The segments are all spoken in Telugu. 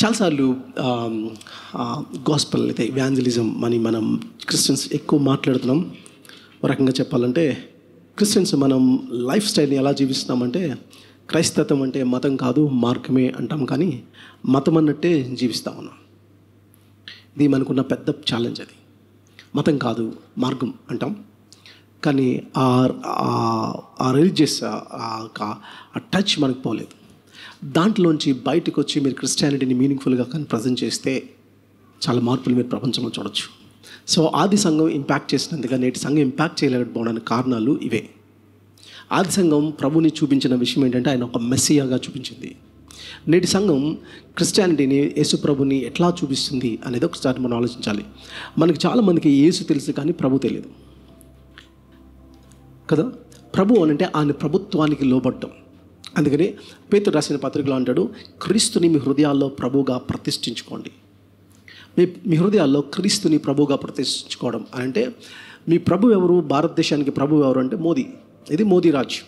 చాలాసార్లు గాస్పల్ అయితే ఇవాంజలిజం అని మనం క్రిస్టియన్స్ ఎక్కువ మాట్లాడుతున్నాం. ఒక రకంగా చెప్పాలంటే క్రిస్టియన్స్ మనం లైఫ్ స్టైల్ని ఎలా జీవిస్తున్నామంటే క్రైస్తవం అంటే మతం కాదు మార్గమే అంటాం, కానీ మతం అన్నట్టే జీవిస్తా ఉన్నాం. ఇది మనకున్న పెద్ద ఛాలెంజ్. అది మతం కాదు మార్గం అంటాం, కానీ ఆ రిలీజియస్ ఆ టచ్ మనకు పోలేదు. దాంట్లోంచి బయటకు వచ్చి మీరు క్రిస్టియానిటీని మీనింగ్ఫుల్గా కానీ ప్రజెంట్ చేస్తే చాలా మార్పులు మీరు ప్రపంచంలో చూడొచ్చు. సో ఆది సంఘం ఇంపాక్ట్ చేసినందుగా నేటి సంఘం ఇంపాక్ట్ చేయలేకపోవడానికి కారణాలు ఇవే. ఆది సంఘం ప్రభుని చూపించిన విషయం ఏంటంటే ఆయన ఒక మెస్సియాగా చూపించింది. నేటి సంఘం క్రిస్టియానిటీని యేసు ప్రభుని ఎట్లా చూపిస్తుంది అనేది ఒకసారి మనం ఆలోచించాలి. మనకి చాలామందికి యేసు తెలుసు కానీ ప్రభు తెలియదు కదా. ప్రభు అని అంటే ఆయన ప్రభుత్వానికి లోబడ్డం. అందుకని పేతురు రాసిన పత్రికలో అంటాడు, క్రీస్తుని మీ హృదయాల్లో ప్రభువుగా ప్రతిష్ఠించుకోండి. మీ హృదయాల్లో క్రీస్తుని ప్రభువుగా ప్రతిష్ఠించుకోవడం అని అంటే మీ ప్రభు ఎవరు? భారతదేశానికి ప్రభు ఎవరు అంటే మోదీ. ఇది మోదీ రాజ్యం.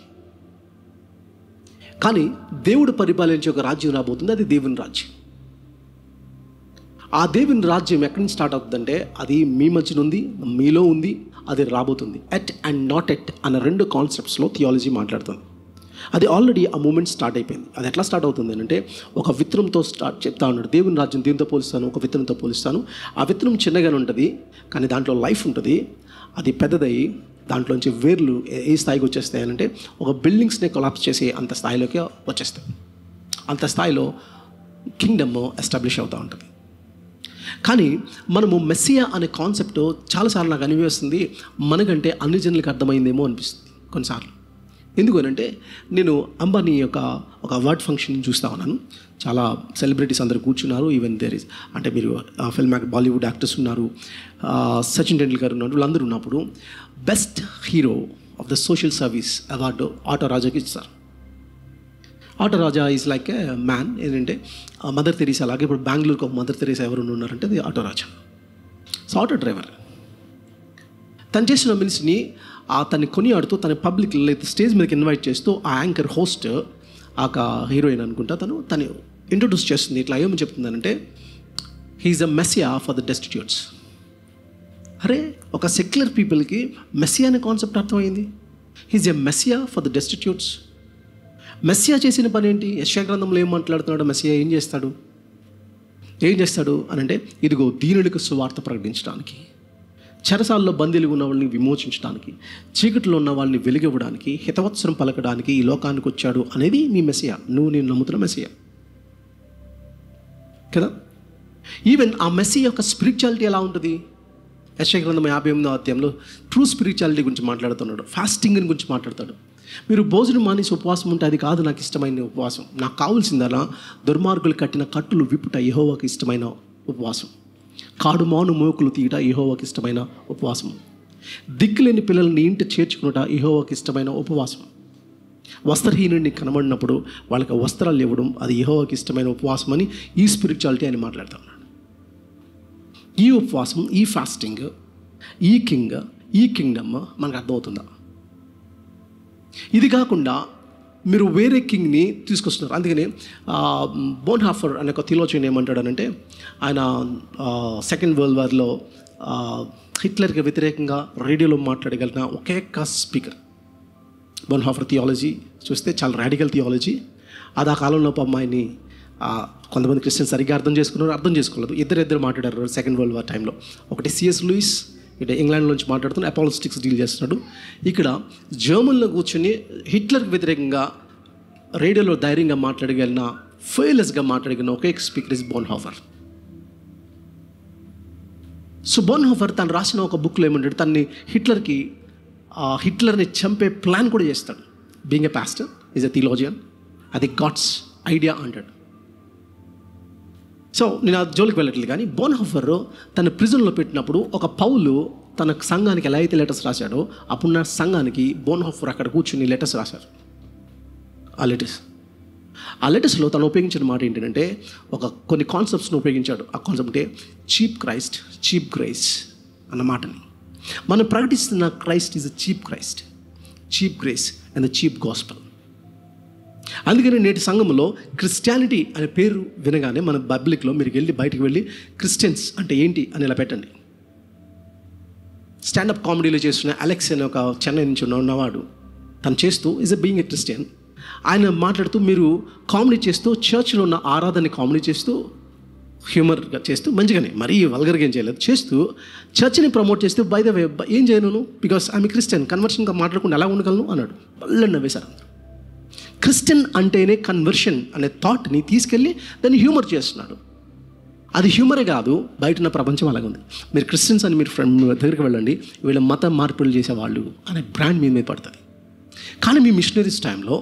కానీ దేవుడు పరిపాలించే ఒక రాజ్యం రాబోతుంది, అది దేవుని రాజ్యం. ఆ దేవుని రాజ్యం ఎక్కడి నుంచి స్టార్ట్ అవుతుందంటే అది మీ మధ్యన ఉంది, మీలో ఉంది, అది రాబోతుంది. ఎట్ అండ్ నాట్ ఎట్ అన్న రెండు కాన్సెప్ట్స్లో థియాలజీ మాట్లాడుతుంది. అది ఆల్రెడీ ఆ మూమెంట్ స్టార్ట్ అయిపోయింది. అది ఎట్లా స్టార్ట్ అవుతుంది అంటే ఒక విత్తనంతో చెప్తా ఉన్నాడు. దేవుని రాజ్యం దీంతో పోలిస్తాను, ఒక విత్తనంతో పోలిస్తాను. ఆ విత్తనం చిన్నగానే ఉంటుంది, కానీ దాంట్లో లైఫ్ ఉంటుంది. అది పెద్దదయ్యి దాంట్లోంచి వేర్లు ఏ స్థాయికి వచ్చేస్తాయి అంటే ఒక బిల్డింగ్స్ని కొలాప్స్ చేసి అంత స్థాయిలోకి వచ్చేస్తాయి. అంత స్థాయిలో కింగ్డమ్ ఎస్టాబ్లిష్ అవుతూ ఉంటుంది. కానీ మనము మెస్సియా అనే కాన్సెప్ట్ చాలాసార్లు నాకు అనిపిస్తుంది మనకంటే అన్ని జనులకు అర్థమైందేమో అనిపిస్తుంది కొన్నిసార్లు. ఎందుకు అంటే నేను అంబానీ యొక్క ఒక అవార్డ్ ఫంక్షన్ చూస్తూ ఉన్నాను. చాలా సెలబ్రిటీస్ అందరూ కూర్చున్నారు. ఈవెన్ దేర్ ఇస్ అంటే మీరు ఫిల్మ్ బాలీవుడ్ యాక్టర్స్ ఉన్నారు, సచిన్ టెండూల్కర్ ఉన్నారు. వీళ్ళందరూ ఉన్నప్పుడు best hero of the social service award auto రాజాకి ఇస్తారు. Auto Raja is like a man. ఏంటంటే మదర్ తెరీసా అలాగే ఇప్పుడు బెంగళూరుకి ఒక మదర్ తెరీసా ఎవరు ఉన్నారంటే అది auto Raja. So auto driver తను చేసిన మినిస్ని తన్ని కొనియాడుతూ తన పబ్లిక్ స్టేజ్ మీదకి ఇన్వైట్ చేస్తూ ఆ యాంకర్ హోస్ట్ ఆ హీరోయిన్ అనుకుంటా తను ఇంట్రొడ్యూస్ చేస్తుంది. ఇట్లా ఏమని చెప్తుందనంటే he is a messiah for the destitutes. అరే ఒక సెక్యులర్ పీపుల్కి మెస్సియా అనే కాన్సెప్ట్ అర్థమైంది. He is a messiah for the destitutes. Messiah చేసిన పని ఏంటి? యెషయా గ్రంథంలో ఏం మాట్లాడుతున్నాడు? మెస్సియా ఏం చేస్తాడు అని అంటే ఇదిగో దీనులకు సువార్త ప్రకటించడానికి, చెరసాల్లో బందీలుగా ఉన్న వాళ్ళని విమోచించడానికి, చీకటిలో ఉన్న వాళ్ళని వెలిగివ్వడానికి, హితవత్సరం పలకడానికి ఈ లోకానికి వచ్చాడు అనేది మీ మెస్సియా. నేను నమ్ముతున్న మెస్సియా కదా. ఈవెన్ ఆ మెస్సియా యొక్క స్పిరిచువాలిటీ ఎలా ఉంటుంది? యెషయా గ్రంథం 58వ అధ్యాయంలో ట్రూ స్పిరిచువాలిటీ గురించి మాట్లాడుతున్నాడు. ఫాస్టింగ్ గురించి మాట్లాడతాడు. మీరు భోజనం మానేసి ఉపవాసం ఉంటే అది కాదు నాకు ఇష్టమైన ఉపవాసం. నాకు కావాల్సిందలా దుర్మార్గులు కట్టిన కట్టులు విప్పుట యెహోవాకు ఇష్టమైన ఉపవాసం. కాడుమాను మోకులు తీయట యెహోవాకు ఇష్టమైన ఉపవాసం. దిక్కులేని పిల్లల్ని ఇంటి చేర్చుకున్నట యెహోవాకు ఇష్టమైన ఉపవాసం. వస్త్రహీనుడిని కనబడినప్పుడు వాళ్ళకి వస్త్రాలు ఇవ్వడం అది యెహోవాకు ఇష్టమైన ఉపవాసం అని ఈ స్పిరిచువాలిటీ అని మాట్లాడుతూ ఉన్నాడు. ఈ ఉపవాసం, ఈ ఫాస్టింగ్, ఈ కింగ్డమ్ మనకు అర్థమవుతుందా? ఇది కాకుండా మీరు వేరే కింగ్ని తీసుకొస్తున్నారు. అందుకని బోన్హాఫర్ అనే ఒక థియోలాజియన్ ఏమంటాడనంటే ఆయన సెకండ్ వరల్డ్ వార్లో హిట్లర్కి వ్యతిరేకంగా రేడియోలో మాట్లాడగలిగిన ఒకే స్పీకర్. బోన్హాఫర్ థియాలజీ చూస్తే చాలా రాడికల్ థియాలజీ. అది ఆ కాలంలో అమ్మాయిని కొంతమంది క్రిస్టియన్స్ సరిగ్గా అర్థం చేసుకోలేదు. ఇద్దరు మాట్లాడారు సెకండ్ వరల్డ్ వార్ టైంలో. ఒకటి సిఎస్ లూయిస్, ఇక్కడ ఇంగ్లాండ్ నుంచి మాట్లాడుతున్న అపాలజిటిక్స్ డీల్ చేస్తున్నాడు. ఇక్కడ జర్మన్లో కూర్చొని హిట్లర్కి వ్యతిరేకంగా రేడియోలో ధైర్యంగా మాట్లాడగలిగిన, ఫెయిలెస్గా మాట్లాడగలిగిన ఒకే స్పీకర్ ఇస్ బోన్హాఫర్. సో బోన్హాఫర్ తను రాసిన ఒక బుక్లో ఏమంటాడు, తన్ని హిట్లర్ని చంపే ప్లాన్ కూడా చేస్తాడు. Being a pastor is a theologian, అది గాడ్స్ ఐడియా అంటాడు. సో నేను ఆ జోలికి వెళ్ళట్లేదు, కానీ బోన్హాఫర్ తన ప్రిజన్లో పెట్టినప్పుడు ఒక పౌలు తన సంఘానికి ఎలా అయితే లెటర్స్ రాశాడో అప్పుడున్న సంఘానికి బోన్హాఫర్ అక్కడ కూర్చుని లెటర్స్ రాశారు. ఆ లెటర్స్లో తను ఉపయోగించిన మాట ఏంటంటే కొన్ని కాన్సెప్ట్స్ని ఉపయోగించాడు. ఆ కాన్సెప్ట్ అంటే చీప్ క్రైస్ట్, చీప్ గ్రేస్ అన్న మాటని. మనం ప్రకటిస్తున్న Christ is a cheap Christ, cheap grace and the cheap gospel. అందుకని నేటి సంఘంలో క్రిస్టియానిటీ అనే పేరు వినగానే మన పబ్లిక్లో మీరు వెళ్ళి బయటికి వెళ్ళి క్రిస్టియన్స్ అంటే ఏంటి అని ఇలా పెట్టండి. స్టాండప్ కామెడీలో చేస్తున్న అలెక్స్ అనే ఒక చెన్నై నుంచి ఉన్నవాడు తను చేస్తూ is a being a Christian. ఆయన మాట్లాడుతూ మీరు కామెడీ చేస్తూ చర్చ్లో ఉన్న ఆరాధనని కామెడీ చేస్తూ హ్యూమర్గా చేస్తూ మంచిగానే మరీ వల్గర్గా ఏం చేయలేదు చేస్తూ చర్చ్ని ప్రమోట్ చేస్తూ బై ద వే ఏం చేయను బికాస్ ఐఎమ్ క్రిస్టియన్ కన్వర్షన్గా మాట్లాడకుండా ఎలా ఉండగలను అన్నాడు. వాళ్ళని నవ్వేశారు అందరూ. క్రిస్టియన్ అంటేనే కన్వర్షన్ అనే థాట్ని తీసుకెళ్ళి దాన్ని హ్యూమర్ చేస్తున్నాడు. అది హ్యూమరే కాదు, బయట ఉన్న ప్రపంచం అలాగే ఉంది. మీరు క్రిస్టియన్స్ అని మీరు ఫ్రెండ్ దగ్గరికి వెళ్ళండి, వీళ్ళ మత మార్పులు చేసేవాళ్ళు అనే బ్రాండ్ మీద పడుతుంది. కానీ మీ మిషనరీస్ టైంలో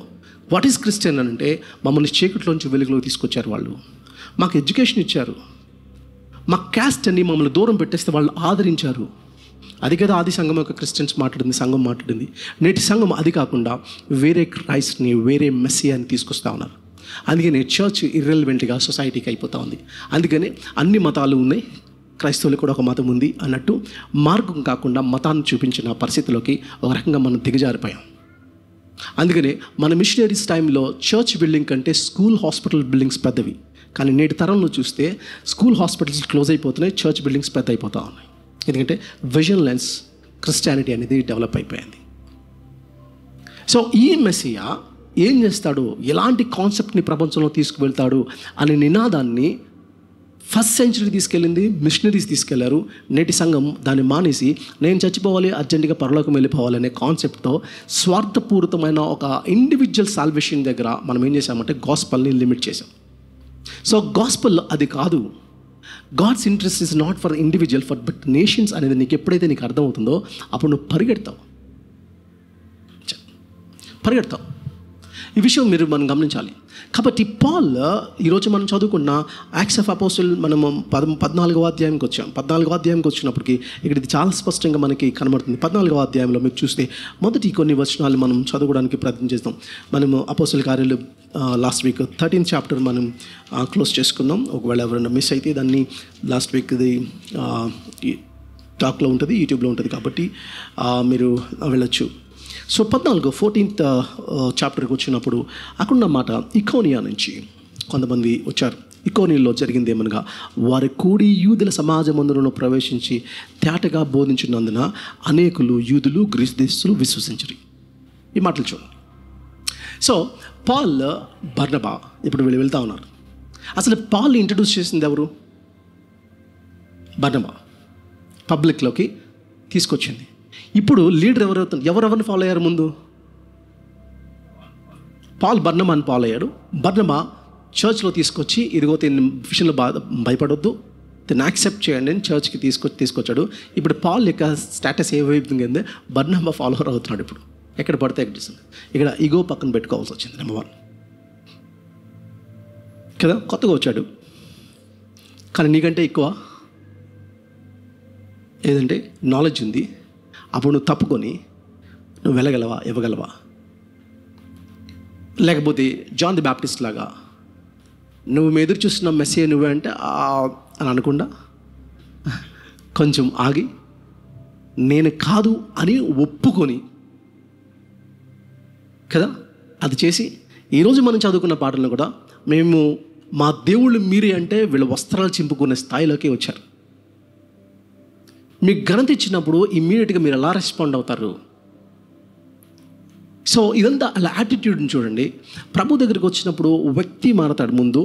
వాట్ ఈస్ క్రిస్టియన్ అని అంటే మమ్మల్ని చీకట్లోంచి వెలుగులోకి తీసుకొచ్చారు వాళ్ళు, మాకు ఎడ్యుకేషన్ ఇచ్చారు, మా క్యాస్ట్ అని మమ్మల్ని దూరం పెట్టేస్తే వాళ్ళు ఆదరించారు. అది కదా ఆది సంఘం యొక్క క్రిస్టియన్స్ మాట్లాడింది, సంఘం మాట్లాడింది. నేటి సంఘం అది కాకుండా వేరే క్రైస్ట్ని వేరే మెస్సియాని తీసుకొస్తా ఉన్నారు. అందుకని చర్చ్ ఇర్రెలవెంట్గా సొసైటీకి అయిపోతూ ఉంది. అందుకని అన్ని మతాలు ఉన్నాయి, క్రైస్తవులు కూడా ఒక మతం ఉంది అన్నట్టు మార్గం కాకుండా మతాన్ని చూపించిన పరిస్థితిలోకి ఒక రకంగా మనం దిగజారిపోయాం. అందుకనే మన మిషనరీస్ టైంలో చర్చ్ బిల్డింగ్ కంటే స్కూల్ హాస్పిటల్ బిల్డింగ్స్ పెద్దవి. కానీ నేటి తరంలో చూస్తే స్కూల్ హాస్పిటల్స్ క్లోజ్ అయిపోతున్నాయి, చర్చ్ బిల్డింగ్స్ పెద్ద అయిపోతూ ఉన్నాయి. ఎందుకంటే విజన్ లెన్స్ క్రిస్టియానిటీ అనేది డెవలప్ అయిపోయింది. సో ఈ మెస్సియా ఏం చేస్తాడు, ఎలాంటి కాన్సెప్ట్ని ప్రపంచంలో తీసుకువెళ్తాడు అనే నినాదాన్ని ఫస్ట్ సెంచరీ తీసుకెళ్ళింది, మిషనరీస్ తీసుకెళ్లారు. నేటి సంఘం దాన్ని మానేసి నేను చచ్చిపోవాలి, అర్జెంటుగా పరలోకం వెళ్ళిపోవాలి అనే కాన్సెప్ట్తో స్వార్థపూరితమైన ఒక ఇండివిజువల్ సాల్వేషన్ దగ్గర మనం ఏం చేసామంటే గాస్పల్ని లిమిట్ చేసాం. సో గాస్పల్ అది కాదు. God's interest is not for individual for but nations అనేది నీకు ఎప్పుడైతే నీకు అర్థమవుతుందో అప్పుడు నువ్వు పరిగెడతావు. ఈ విషయం మనం గమనించాలి. కాబట్టి పాల్ ఈరోజు మనం చదువుకున్న యాక్ట్స్ ఆఫ్ అపోస్టిల్ మనము 14వ అధ్యాయంకి వచ్చాం. 14వ అధ్యాయంకి వచ్చినప్పటికీ ఇక్కడ ఇది చాలా స్పష్టంగా మనకి కనబడుతుంది. 14వ అధ్యాయంలో మీరు చూస్తే మొదటి కొన్ని వచనాలు మనం చదువుకోవడానికి ప్రయత్నం చేస్తాం. మనము అపోస్టిల్ కార్యాలు లాస్ట్ వీక్ 13th చాప్టర్ మనం క్లోజ్ చేసుకున్నాం. ఒకవేళ ఎవరైనా మిస్ అయితే దాన్ని లాస్ట్ వీక్ ఇది టాక్లో ఉంటుంది, యూట్యూబ్లో ఉంటుంది, కాబట్టి మీరు వెళ్ళొచ్చు. సో 14th చాప్టర్కి వచ్చినప్పుడు అక్కడున్న మాట ఇకోనియా నుంచి కొంతమంది వచ్చారు. ఇకోనియాలో జరిగింది ఏమనగా వారి కూడి యూదుల సమాజమందులో ప్రవేశించి తేటగా బోధించినందున అనేకులు యూదులు గ్రీసు దేశస్తులు విశ్వసించరు. ఈ మాటలు చూడండి. సో పాల్, బర్నబా ఇప్పుడు వీళ్ళు వెళ్తూ ఉన్నారు. అసలు పాల్ ఇంట్రడ్యూస్ చేసింది ఎవరు? బర్నబా పబ్లిక్లోకి తీసుకొచ్చింది. ఇప్పుడు లీడర్ ఎవరెవరిని ఫాలో అయ్యారు? ముందు పాల్ బర్నబాని ఫాలో అయ్యాడు. బర్నబా చర్చ్లో తీసుకొచ్చి ఇదిగో దీని విషయంలో భయపడొద్దు, దీన్ని యాక్సెప్ట్ చేయండి అని చర్చ్కి తీసుకొచ్చాడు. ఇప్పుడు పాల్ యొక్క స్టేటస్ ఏ వైపు ఉంది? బర్నబా ఫాలోవర్ అవుతున్నాడు. ఇప్పుడు ఎక్కడ పడితే ఇక్కడ ఈగో పక్కన పెట్టుకోవాల్సి వచ్చింది. నెంబర్ 1 కదా, కొత్తగా వచ్చాడు కానీ నీకంటే ఎక్కువ ఏదంటే నాలెడ్జ్ ఉంది. అప్పుడు నువ్వు తప్పుకొని నువ్వు వెళ్ళగలవా, ఇవ్వగలవా? లేకపోతే జాన్ ది బ్యాప్టిస్ట్ లాగా నువ్వు ఎదురు చూస్తున్న మెస్సే నువ్వే అంటే అని అనకుండా కొంచెం ఆగి నేను కాదు అని ఒప్పుకొని కదా అది చేసి ఈరోజు మనం చదువుకున్న పాటలను కూడా మేము మా దేవుళ్ళు మీరే అంటే వీళ్ళ వస్త్రాలు చింపుకునే స్థాయిలోకి వచ్చారు. మీకు ఘనత ఇచ్చినప్పుడు ఇమ్మీడియట్గా మీరు ఎలా రెస్పాండ్ అవుతారు? సో ఇదంతా అలా యాటిట్యూడ్ని చూడండి. ప్రభు దగ్గరికి వచ్చినప్పుడు వ్యక్తి మారతాడు. ముందు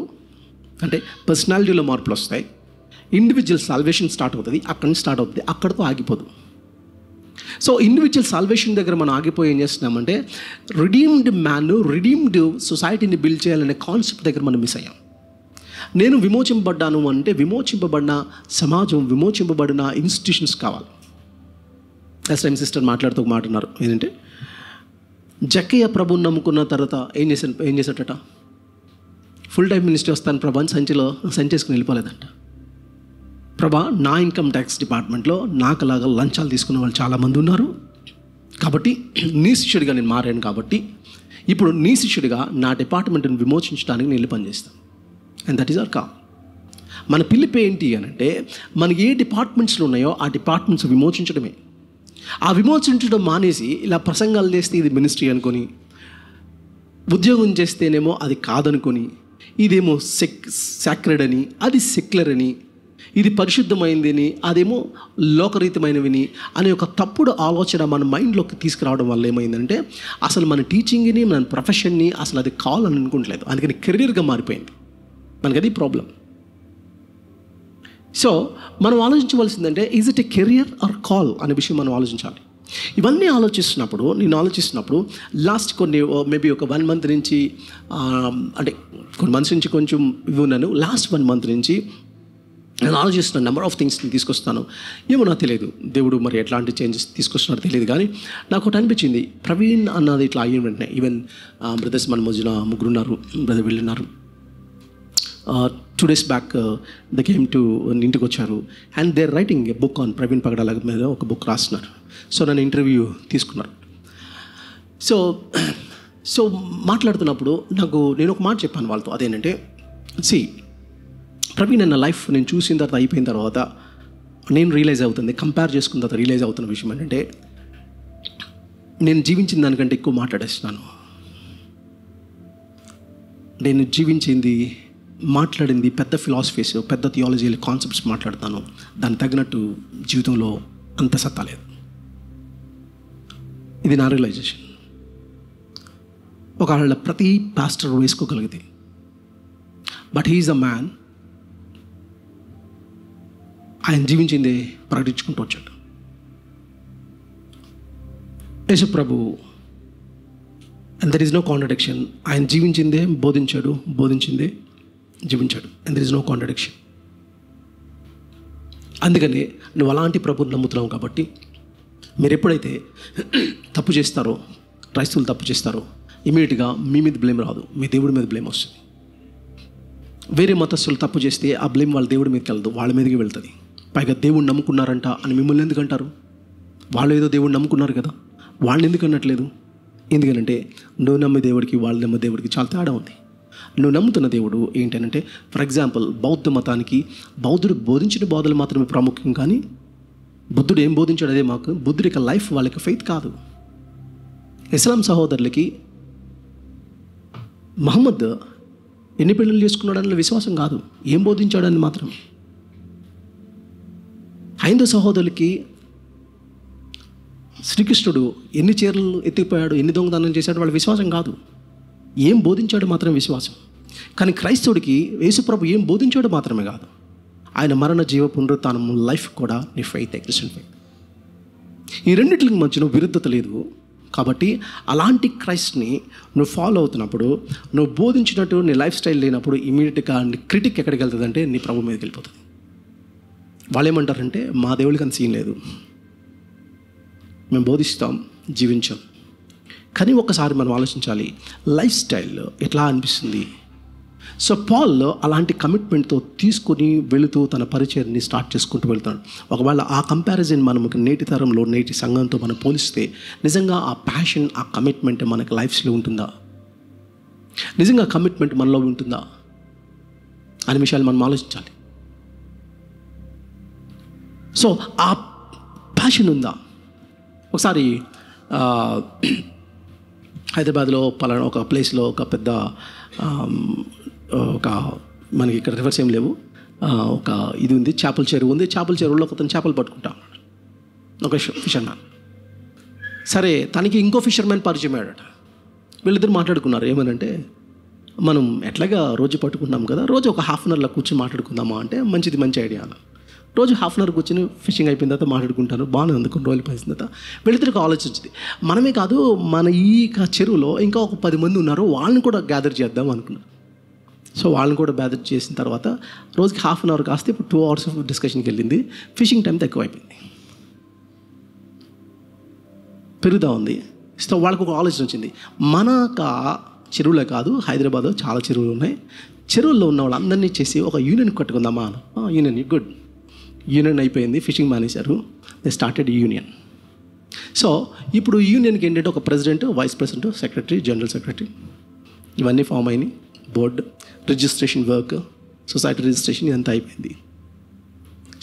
అంటే పర్సనాలిటీలో మార్పులు వస్తాయి, ఇండివిజువల్ సాల్వేషన్ స్టార్ట్ అవుతుంది, అక్కడి నుంచి స్టార్ట్ అవుతుంది, అక్కడితో ఆగిపోదు. సో ఇండివిజువల్ సాల్వేషన్ దగ్గర మనం ఆగిపోయి ఏం చేస్తున్నామంటే రిడీమ్డ్ మ్యాన్, రిడీమ్డ్ సొసైటీని బిల్డ్ చేయాలనే కాన్సెప్ట్ దగ్గర మనం మిస్ అయ్యాం. నేను విమోచింపబడ్డాను అంటే విమోచింపబడిన సమాజం, విమోచింపబడిన ఇన్స్టిట్యూషన్స్ కావాలి. ఎస్ఐఎం సిస్టర్ మాట్లాడుతూ ఒక మాట అన్నారు, ఏంటంటే జక్కయ్య ప్రభుని నమ్ముకున్న తర్వాత ఏం చేశాడట? ఫుల్ టైం మినిస్ట్రీ వస్తాను ప్రభా అని సంచేసుకుని వెళ్ళిపోలేదంట. ప్రభా నా ఇన్కమ్ ట్యాక్స్ డిపార్ట్మెంట్లో నాకులాగా లంచాలు తీసుకున్న వాళ్ళు చాలామంది ఉన్నారు, కాబట్టి నీ శిష్యుడిగా నేను మారాను, కాబట్టి ఇప్పుడు నీ శిష్యుడిగా నా డిపార్ట్మెంట్ని విమోచించడానికి నేను వెళ్ళి పనిచేస్తాను. And that is our call. మన పిలిపి ఏంటి అని అంటే మనకి ఏ డిపార్ట్మెంట్స్లో ఉన్నాయో ఆ డిపార్ట్మెంట్స్ విమోచించడమే. ఆ విమోచించడం మానేసి ఇలా ప్రసంగాలు చేస్తే ఇది మినిస్ట్రీ అనుకొని ఉద్యోగం చేస్తేనేమో అది కాదనుకొని, ఇదేమో సాక్రెడ్ అని, అది సెక్యులర్ అని, ఇది పరిశుద్ధమైందని, అదేమో లోకరీతమైనవిని అనే ఒక తప్పుడు ఆలోచన మన మైండ్లోకి తీసుకురావడం వల్ల ఏమైందంటే అసలు మన టీచింగ్ని, మన ప్రొఫెషన్ని అసలు అది కావాలని అనుకోవట్లేదు. అందుకని కెరీర్గా మారిపోయింది. మనకి అది ప్రాబ్లం. సో మనం ఆలోచించవలసిందంటే is it a career or call అనే విషయం మనం ఆలోచించాలి. ఇవన్నీ నేను ఆలోచిస్తున్నప్పుడు లాస్ట్ మేబీ ఒక 1 month నుంచి అంటే కొన్ని మంత్స్ నుంచి కొంచెం ఇవి ఉన్నాను. లాస్ట్ 1 month నుంచి నేను ఆలోచిస్తున్నాను, నెంబర్ ఆఫ్ థింగ్స్ని తీసుకొస్తాను. ఏమో నాకు తెలియదు దేవుడు మరి ఎట్లాంటి చేంజెస్ తీసుకొస్తున్నారో తెలియదు. కానీ నాకు ఒకటి అనిపించింది, ప్రవీణ్ అన్నది ఇట్లా అయిన వెంటనే ఈవెన్ బ్రదర్స్ మన మధ్యన 3 ఉన్నారు, బ్రదర్ వెళ్ళినారు. 2 days back the came to ఇంటికి వచ్చారు. And they are writing a book on Praveen Pagadala మీద ఒక బుక్ రాస్తున్నారు. సో నన్ను ఇంటర్వ్యూ తీసుకున్నారు. సో మాట్లాడుతున్నప్పుడు నేను ఒక మాట చెప్పాను వాళ్ళతో. అదేంటంటే ప్రవీణ్ అన్న లైఫ్ నేను చూసిన తర్వాత అయిపోయిన తర్వాత నేను రియలైజ్ అవుతుంది, కంపేర్ చేసుకున్న తర్వాత రియలైజ్ అవుతున్న విషయం ఏంటంటే నేను జీవించిన దానికంటే ఎక్కువ మాట్లాడేస్తున్నాను. నేను జీవించింది, మాట్లాడింది పెద్ద ఫిలాసఫీస్, పెద్ద థియాలజీ కాన్సెప్ట్స్ మాట్లాడతాను. దానికి తగినట్టు జీవితంలో అంత సత్తా లేదు. ఇది నా రియలైజేషన్. ఒకవేళ ప్రతి పాస్టర్ వేసుకోగలిగితే, బట్ హీఈస్ అ మ్యాన్. ఆయన జీవించిందే ప్రకటించుకుంటూ వచ్చాడు. యేసు ప్రభు, and there is no contradiction. ఆయన జీవించిందే బోధించాడు, బోధించిందే జీవించాడు. And there is no contradiction. అందుకని నువ్వు అలాంటి ప్రభుని నమ్ముతున్నావు కాబట్టి మీరు ఎప్పుడైతే తప్పు చేస్తారో, క్రైస్తవులు తప్పు చేస్తారో, ఇమీడియట్గా మీ మీద బ్లేమ్ రాదు, మీ దేవుడి మీద బ్లేమ్ వస్తుంది. వేరే మతస్థులు తప్పు చేస్తే ఆ బ్లేమ్ వాళ్ళ దేవుడి మీదకి వెళ్ళదు, వాళ్ళ మీదకి వెళ్తుంది. పైగా దేవుడిని నమ్ముకున్నారంట అని మిమ్మల్ని ఎందుకు అంటారు? వాళ్ళు ఏదో దేవుడిని నమ్ముకున్నారు కదా, వాళ్ళని ఎందుకు అనట్లేదు? ఎందుకంటే నువ్వు నమ్మే దేవుడికి వాళ్ళు నమ్మే దేవుడికి చాలా తేడా ఉంది. నువ్వు నమ్ముతున్న దేవుడు ఏంటంటే, ఫర్ ఎగ్జాంపుల్ బౌద్ధ మతానికి బౌద్ధుడు బోధించిన బోధలు మాత్రమే ప్రాముఖ్యం. కానీ బుద్ధుడు ఏం బోధించాడు అదే మాకు. బుద్ధుడి యొక్క లైఫ్ వాళ్ళకి ఫెయిత్ కాదు. ఇస్లాం సహోదరులకి మహమ్మద్ ఎన్ని పెళ్ళిళ్ళు చేసుకున్నాడన్న విశ్వాసం కాదు, ఏం బోధించాడని మాత్రం. హైందవ సహోదరులకి శ్రీకృష్ణుడు ఎన్ని చీరలు ఎత్తిపోయాడు, ఎన్ని దొంగతనం చేశాడు వాళ్ళ విశ్వాసం కాదు, ఏం బోధించాడు మాత్రం విశ్వాసం. కానీ క్రైస్తవుడికి యేసుప్రభు ఏం బోధించాడు మాత్రమే కాదు, ఆయన మరణ జీవ పునరుత్థానం లైఫ్ కూడా నీ ఫెయిత్, క్రిస్టియన్ ఫెయిత్. ఈ రెండింటికి మధ్యన విరుద్ధత లేదు. కాబట్టి అలాంటి క్రైస్ట్ని నువ్వు ఫాలో అవుతున్నప్పుడు, నువ్వు బోధించినట్టు నీ లైఫ్ స్టైల్ లేనప్పుడు ఇమీడియట్గా నీ క్రిటిక్ ఎక్కడికి వెళ్తుందంటే నీ ప్రభు మీదకి వెళ్ళిపోతుంది. వాళ్ళు ఏమంటారంటే మా దేవుడికి అంత సీన్ లేదు, మేము బోధిస్తాం, జీవించాం. కానీ ఒకసారి మనం ఆలోచించాలి, లైఫ్ స్టైల్ ఎట్లా అనిపిస్తుంది. సో పాల్ అలాంటి కమిట్మెంట్తో తీసుకొని వెళుతూ తన పరిచయాన్ని స్టార్ట్ చేసుకుంటూ వెళ్తాడు. ఒకవేళ ఆ కంపారిజన్ మనకు నేటి తరంలో నేటి సంఘంతో మనం పోలిస్తే నిజంగా ఆ ప్యాషన్, ఆ కమిట్మెంట్ మనకి లైఫ్స్లో ఉంటుందా? నిజంగా కమిట్మెంట్ మనలో ఉంటుందా అనే విషయాలు మనం ఆలోచించాలి. సో ఆ ప్యాషన్ ఉందా? ఒకసారి హైదరాబాద్లో పలానా ఒక ప్లేస్లో ఒక పెద్ద ఒక మనకి ఇక్కడ రివర్స్ ఏం లేవు, ఒక ఇది ఉంది, చేపల చెరువు ఉంది. చేపల చెరువులో ఒక చేపలు పట్టుకుంటా ఉన్నాడు ఒక ఫిషర్మ్యాన్. సరే, తనకి ఇంకో ఫిషర్మ్యాన్ పరిచయం అయ్యాడట. వీళ్ళిద్దరు మాట్లాడుకున్నారు. ఏమనంటే, మనం ఎట్లాగా రోజు పట్టుకుంటాం కదా, రోజు ఒక 1/2 hour కూర్చొని మాట్లాడుకుందామా అంటే మంచిది, మంచి ఐడియా. రోజు 1/2 hour కూర్చొని ఫిషింగ్ అయిపోయిన తర్వాత మాట్లాడుకుంటాను, బాగానే ఉంది. కొన్ని రోజులు పోయిన తర్వాత వీళ్ళిద్దరికి ఆలోచించింది, మనమే కాదు మన ఈ చెరువులో ఇంకా ఒక 10 మంది ఉన్నారు, వాళ్ళని కూడా గ్యాదర్ చేద్దాం అనుకున్నారు. సో వాళ్ళని కూడా గ్యాదర్ చేసిన తర్వాత రోజుకి 1/2 hour కాస్తే ఇప్పుడు 2 hours ఆఫ్ డిస్కషన్కి వెళ్ళింది. ఫిషింగ్ టైం తక్కువ అయిపోయింది, పెరుగుతూ ఉంది. సో వాళ్ళకు ఒక ఆలోచన వచ్చింది, మనక చెరువులే కాదు హైదరాబాద్లో చాలా చెరువులు ఉన్నాయి, చెరువుల్లో ఉన్న వాళ్ళందరినీ చేసి ఒక యూనియన్ కట్టుకుందామా అని. Union, good. యూనియన్ అయిపోయింది, ఫిషింగ్ మానేశారు. They started union. సో ఇప్పుడు యూనియన్కి ఏంటంటే ఒక president, vice president, secretary, general secretary ఇవన్నీ ఫామ్ అయినాయి. Board, registration work, society registration ఇదంతా అయిపోయింది.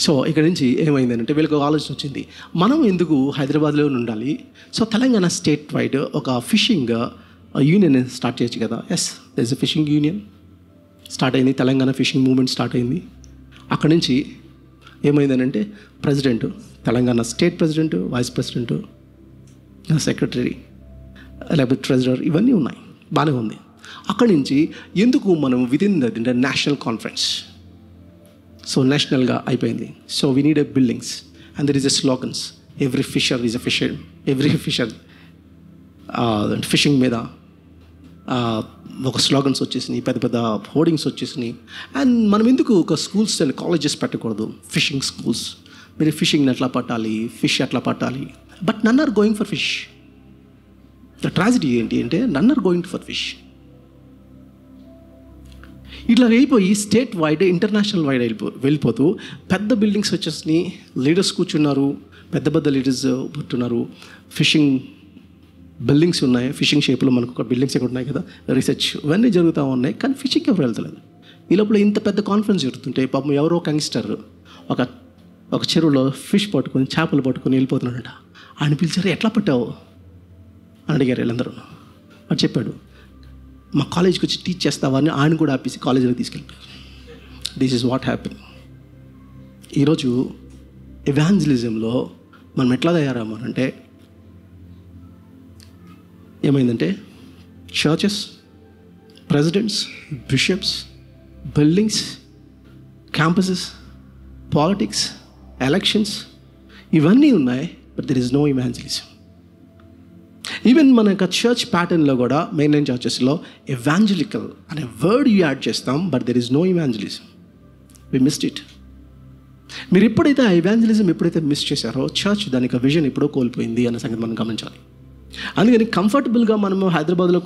సో ఇక్కడ నుంచి ఏమైందంటే వీళ్ళకి ఒక ఆలోచన వచ్చింది, మనం ఎందుకు హైదరాబాద్లో ఉండాలి. సో తెలంగాణ స్టేట్ వైడ్ ఒక ఫిషింగ్ యూనియన్ స్టార్ట్ చేయొచ్చు కదా. Yes, there is a fishing union start అయింది, తెలంగాణ ఫిషింగ్ మూవ్మెంట్ స్టార్ట్ అయింది. అక్కడి నుంచి ఏమైందనంటే president, Telangana state president, vice president, secretary, లేకపోతే ట్రెజరర్, ఇవన్నీ ఉన్నాయి, బాగానే ఉంది. అక్కడి నుంచి ఎందుకు మనం within the national conference, so నేషనల్గా అయిపోయింది. So we need a buildings and there is a slogans, every fisher is a fisher, every fissure fishing మీద ఒక స్లోగన్స్ వచ్చేసినాయి, పెద్ద పెద్ద హోర్డింగ్స్ వచ్చేసినాయి. అండ్ మనం ఎందుకు ఒక స్కూల్స్ అండ్ కాలేజెస్ పెట్టకూడదు, ఫిషింగ్ స్కూల్స్, మీరు ఫిషింగ్ని ఎట్లా పట్టాలి, ఫిష్ ఎట్లా పట్టాలి. But none are going for fish. The tragedy ఏంటి అంటే none are going for fish. ఇట్లా అయిపోయి స్టేట్ వైడ్, ఇంటర్నేషనల్ వైడ్ వెళ్ళిపోతూ పెద్ద బిల్డింగ్స్ వచ్చేసినాయి, లీడర్స్ కూర్చున్నారు, పెద్ద పెద్ద లీడర్స్ పుట్టున్నారు, ఫిషింగ్ బిల్డింగ్స్ ఉన్నాయి, ఫిషింగ్ షేప్లో మనకు ఒక బిల్డింగ్స్ ఇక్కడ ఉన్నాయి కదా, రీసెర్చ్ ఇవన్నీ జరుగుతూ ఉన్నాయి. కానీ ఫిషింగ్ ఎవరు వెళ్తలేదు. ఈ లోపల ఇంత పెద్ద కాన్ఫరెన్స్ జరుగుతుంటే పాపం ఎవరో ఒక యంగ్స్టర్ ఒక చెరువులో ఫిష్ పట్టుకొని, చేపలు పట్టుకొని వెళ్ళిపోతున్నాడట. ఆయన పిలిచారు, ఎట్లా పట్టావు అని అడిగారు వీళ్ళందరూ. అని చెప్పాడు, మా కాలేజ్కి వచ్చి టీచ్ చేస్తావా అని ఆయన కూడా ఆపేసి కాలేజీలో తీసుకెళ్ళిపోయారు. This is what happen. ఈరోజు ఎవాంజలిజంలో మనం ఎట్లా తయారమ్మారంటే ఏమైందంటే churches, presidents, bishops, buildings, campuses, politics, elections ఇవన్నీ ఉన్నాయి. But there is no evangelism. Even మన యొక్క చర్చ్ ప్యాటర్న్లో కూడా మెయిన్లైన్ చర్చెస్లో ఎవాంజలికల్ అనే వర్డ్ యాడ్ చేస్తాం, but there is no evangelism. We missed it. మీరు ఎప్పుడైతే ఆ ఇవాంజలిజం ఎప్పుడైతే మిస్ చేశారో చర్చ్ దానికి విజన్ ఎప్పుడో కోల్పోయింది అన్న సంగతి మనం గమనించాలి. అందుకని కంఫర్టబుల్గా మనము హైదరాబాద్లో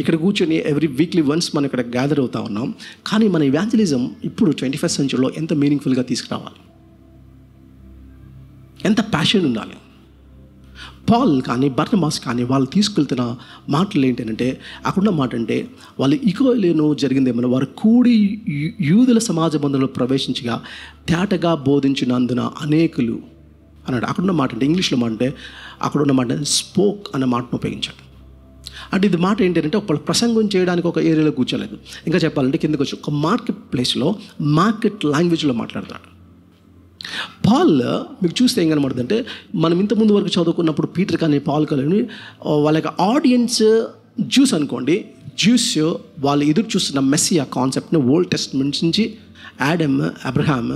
ఇక్కడ కూర్చొని ఎవ్రీ వీక్లీ వన్స్ మనం ఇక్కడ గ్యాదర్ అవుతా ఉన్నాం. కానీ మన ఇవాంజలిజం ఇప్పుడు 21st సెంచరీలో ఎంత మీనింగ్ఫుల్గా తీసుకురావాలి, ఎంత ప్యాషన్ ఉండాలి. పాల్ కానీ బర్నబాస్ కానీ వాళ్ళు తీసుకెళ్తున్న మాటలు ఏంటంటే, అక్కడున్న మాట అంటే వాళ్ళు ఇకోలేను జరిగిందేమన్నా వారు కూడి యూదుల సమాజ బంధంలో ప్రవేశించగా తేటగా బోధించినందున అనేకులు అన్నాడు. అక్కడున్న మాట అంటే ఇంగ్లీష్లో మాట అంటే అక్కడున్న మాట స్పోక్ అన్న మాటను ఉపయోగించాడు. అంటే ఇది మాట ఏంటంటే ఒక ప్రసంగం చేయడానికి ఒక ఏరియాలో కూర్చోలేదు. ఇంకా చెప్పాలంటే కిందకి వచ్చి ఒక మార్కెట్ ప్లేస్లో మార్కెట్ లాంగ్వేజ్లో మాట్లాడతాడు. పాల్ మీకు చూస్తే ఏం కనబడుతుందంటే, మనం ఇంతకుముందు వరకు చదువుకున్నప్పుడు పీటర్ కానీ పాల్ కానీ వాళ్ళ యొక్క ఆడియన్స్ జ్యూస్ అనుకోండి. జ్యూస్ వాళ్ళు ఎదురు చూస్తున్న మెస్సియా కాన్సెప్ట్ని ఓల్డ్ టెస్ట్మెంట్స్ నుంచి యాడమ్, అబ్రహాం,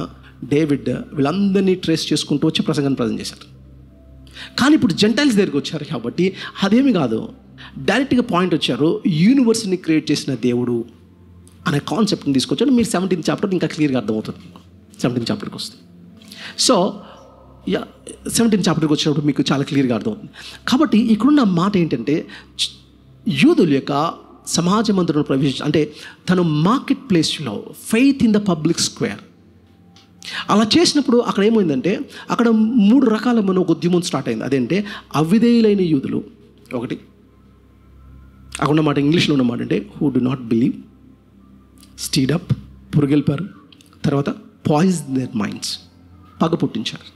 డేవిడ్ వీళ్ళందరినీ ట్రేస్ చేసుకుంటూ వచ్చి ప్రసంగాన్ని ప్రజెంట్ చేశారు. కానీ ఇప్పుడు జెంటైల్స్ దగ్గరికి వచ్చారు కాబట్టి అదేమి కాదు, డైరెక్ట్గా పాయింట్ వచ్చారు. యూనివర్స్ని క్రియేట్ చేసిన దేవుడు అనే కాన్సెప్ట్ని తీసుకొచ్చాడు. మీరు 17th చాప్టర్ ఇంకా క్లియర్గా అర్థమవుతుంది. 17th చాప్టర్కి వస్తుంది. సో 17th చాప్టర్కి వచ్చినప్పుడు మీకు చాలా క్లియర్గా అర్థమవుతుంది. కాబట్టి ఇక్కడున్న మాట ఏంటంటే యూదుల యొక్క సమాజ మందిరంలో ప్రవేశించి, అంటే తను మార్కెట్ ప్లేస్లో faith in the public square అలా చేసినప్పుడు అక్కడ ఏమైందంటే అక్కడ 3 రకాల మన ఒక ఉద్యమం స్టార్ట్ అయింది. అదేంటే అవిధేయులైన యూదులు ఒకటి, అక్కడ ఉన్నమాట ఇంగ్లీష్లో ఉన్నమాట అంటే హూ డు నాట్ బిలీవ్, స్టీడ్ అప్ పురుగెల్పారు, తర్వాత పాయిజన్ దేర్ మైండ్స్ పగ పుట్టించారు,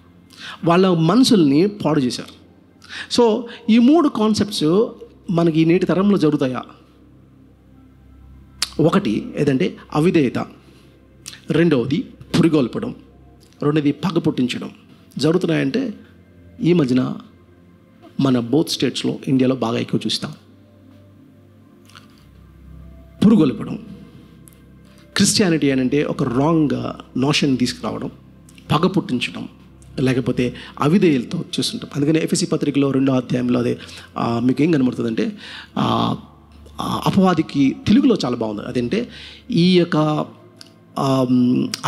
వాళ్ళ మనసుల్ని పాడు చేశారు. సో ఈ 3 కాన్సెప్ట్స్ మనకి ఈ నేటి తరంలో జరుగుతాయా? ఒకటి ఏదంటే అవిధేయత, రెండవది పురిగొల్పడం, రెండవది పగ పుట్టించడం జరుగుతున్నాయంటే ఈ మధ్యన మన బోత్ స్టేట్స్లో ఇండియాలో బాగా ఎక్కువ చూస్తాం. పురుగొల్పడం, క్రిస్టియానిటీ అని అంటే ఒక రాంగ్ నోషన్ తీసుకురావడం, పగ పుట్టించడం, లేకపోతే అవిధేయులతో చూస్తుంటాం. అందుకని ఎఫెసీ పత్రికలో 2వ అధ్యాయంలో అదే మీకు ఏం కనబడుతుందంటే అపవాదికి తెలుగులో చాలా బాగుంది. అదంటే ఈ యొక్క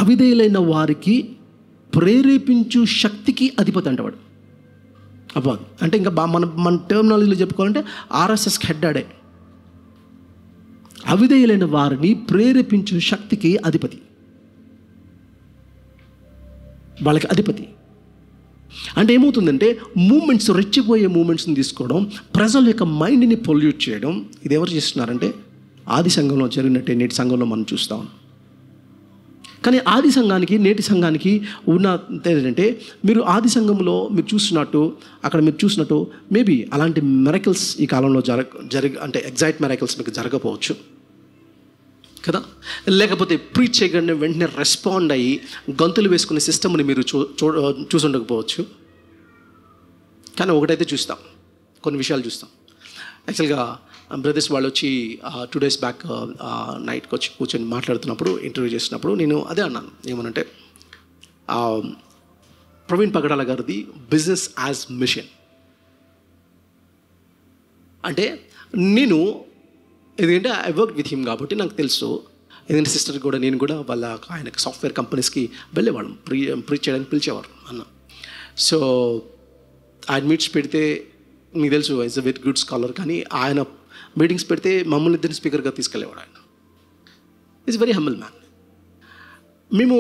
అవిధేయులైన వారికి ప్రేరేపించు శక్తికి అధిపతి అంటవాడు అపవాది. అంటే ఇంకా మన టర్మినాలజీలో చెప్పుకోవాలంటే ఆర్ఎస్ఎస్కి హెడ్ ఆడే. అవిధేయులైన వారిని ప్రేరేపించు శక్తికి అధిపతి, వాళ్ళకి అధిపతి. అంటే ఏమవుతుందంటే మూమెంట్స్, రెచ్చిపోయే మూమెంట్స్ని తీసుకోవడం, ప్రజల యొక్క మైండ్ని పొల్యూట్ చేయడం. ఇది ఎవరు చేస్తున్నారంటే ఆది సంఘంలో జరిగినట్టే నేటి సంఘంలో మనం చూస్తాం. కానీ ఆది సంఘానికి నేటి సంఘానికి ఉన్న ఏంటంటే, మీరు ఆది సంఘంలో మీరు చూసినట్టు, అక్కడ మీరు చూసినట్టు మేబీ అలాంటి మెరకల్స్ ఈ కాలంలో అంటే ఎగ్జాక్ట్ మెరకల్స్ మీకు జరగకపోవచ్చు కదా. లేకపోతే ప్రీచ్ చేయగానే వెంటనే రెస్పాండ్ అయ్యి గంతులు వేసుకునే సిస్టమ్ని మీరు చూసుండకపోవచ్చు. కానీ ఒకటైతే చూస్తాం, కొన్ని విషయాలు చూస్తాం. యాక్చువల్గా బ్రదర్స్ వాళ్ళు వచ్చి 2 days బ్యాక్ నైట్కి వచ్చి కూర్చొని మాట్లాడుతున్నప్పుడు, ఇంటర్వ్యూ చేసినప్పుడు నేను అదే అన్నాను. ఏమనంటే, ప్రవీణ్ పగడాల గారిది బిజినెస్ యాజ్ మిషన్. అంటే నేను ఎందుకంటే ఐ వర్క్ విత్ హిమ్ కాబట్టి నాకు తెలుసు. ఎందుకంటే సిస్టర్ కూడా నేను కూడా ఆయనకి సాఫ్ట్వేర్ కంపెనీస్కి వెళ్ళేవాళ్ళం, ప్రీచ్ చేయడానికి పిలిచేవారు అన్న. సో ఆయన మీట్స్ పెడితే మీకు తెలుసు, is a very good scholar. కానీ ఆయన మీటింగ్స్ పెడితే మమ్మల్ని ఇద్దరిని స్పీకర్గా తీసుకెళ్ళేవాడు ఆయన. Is very humble man. మేము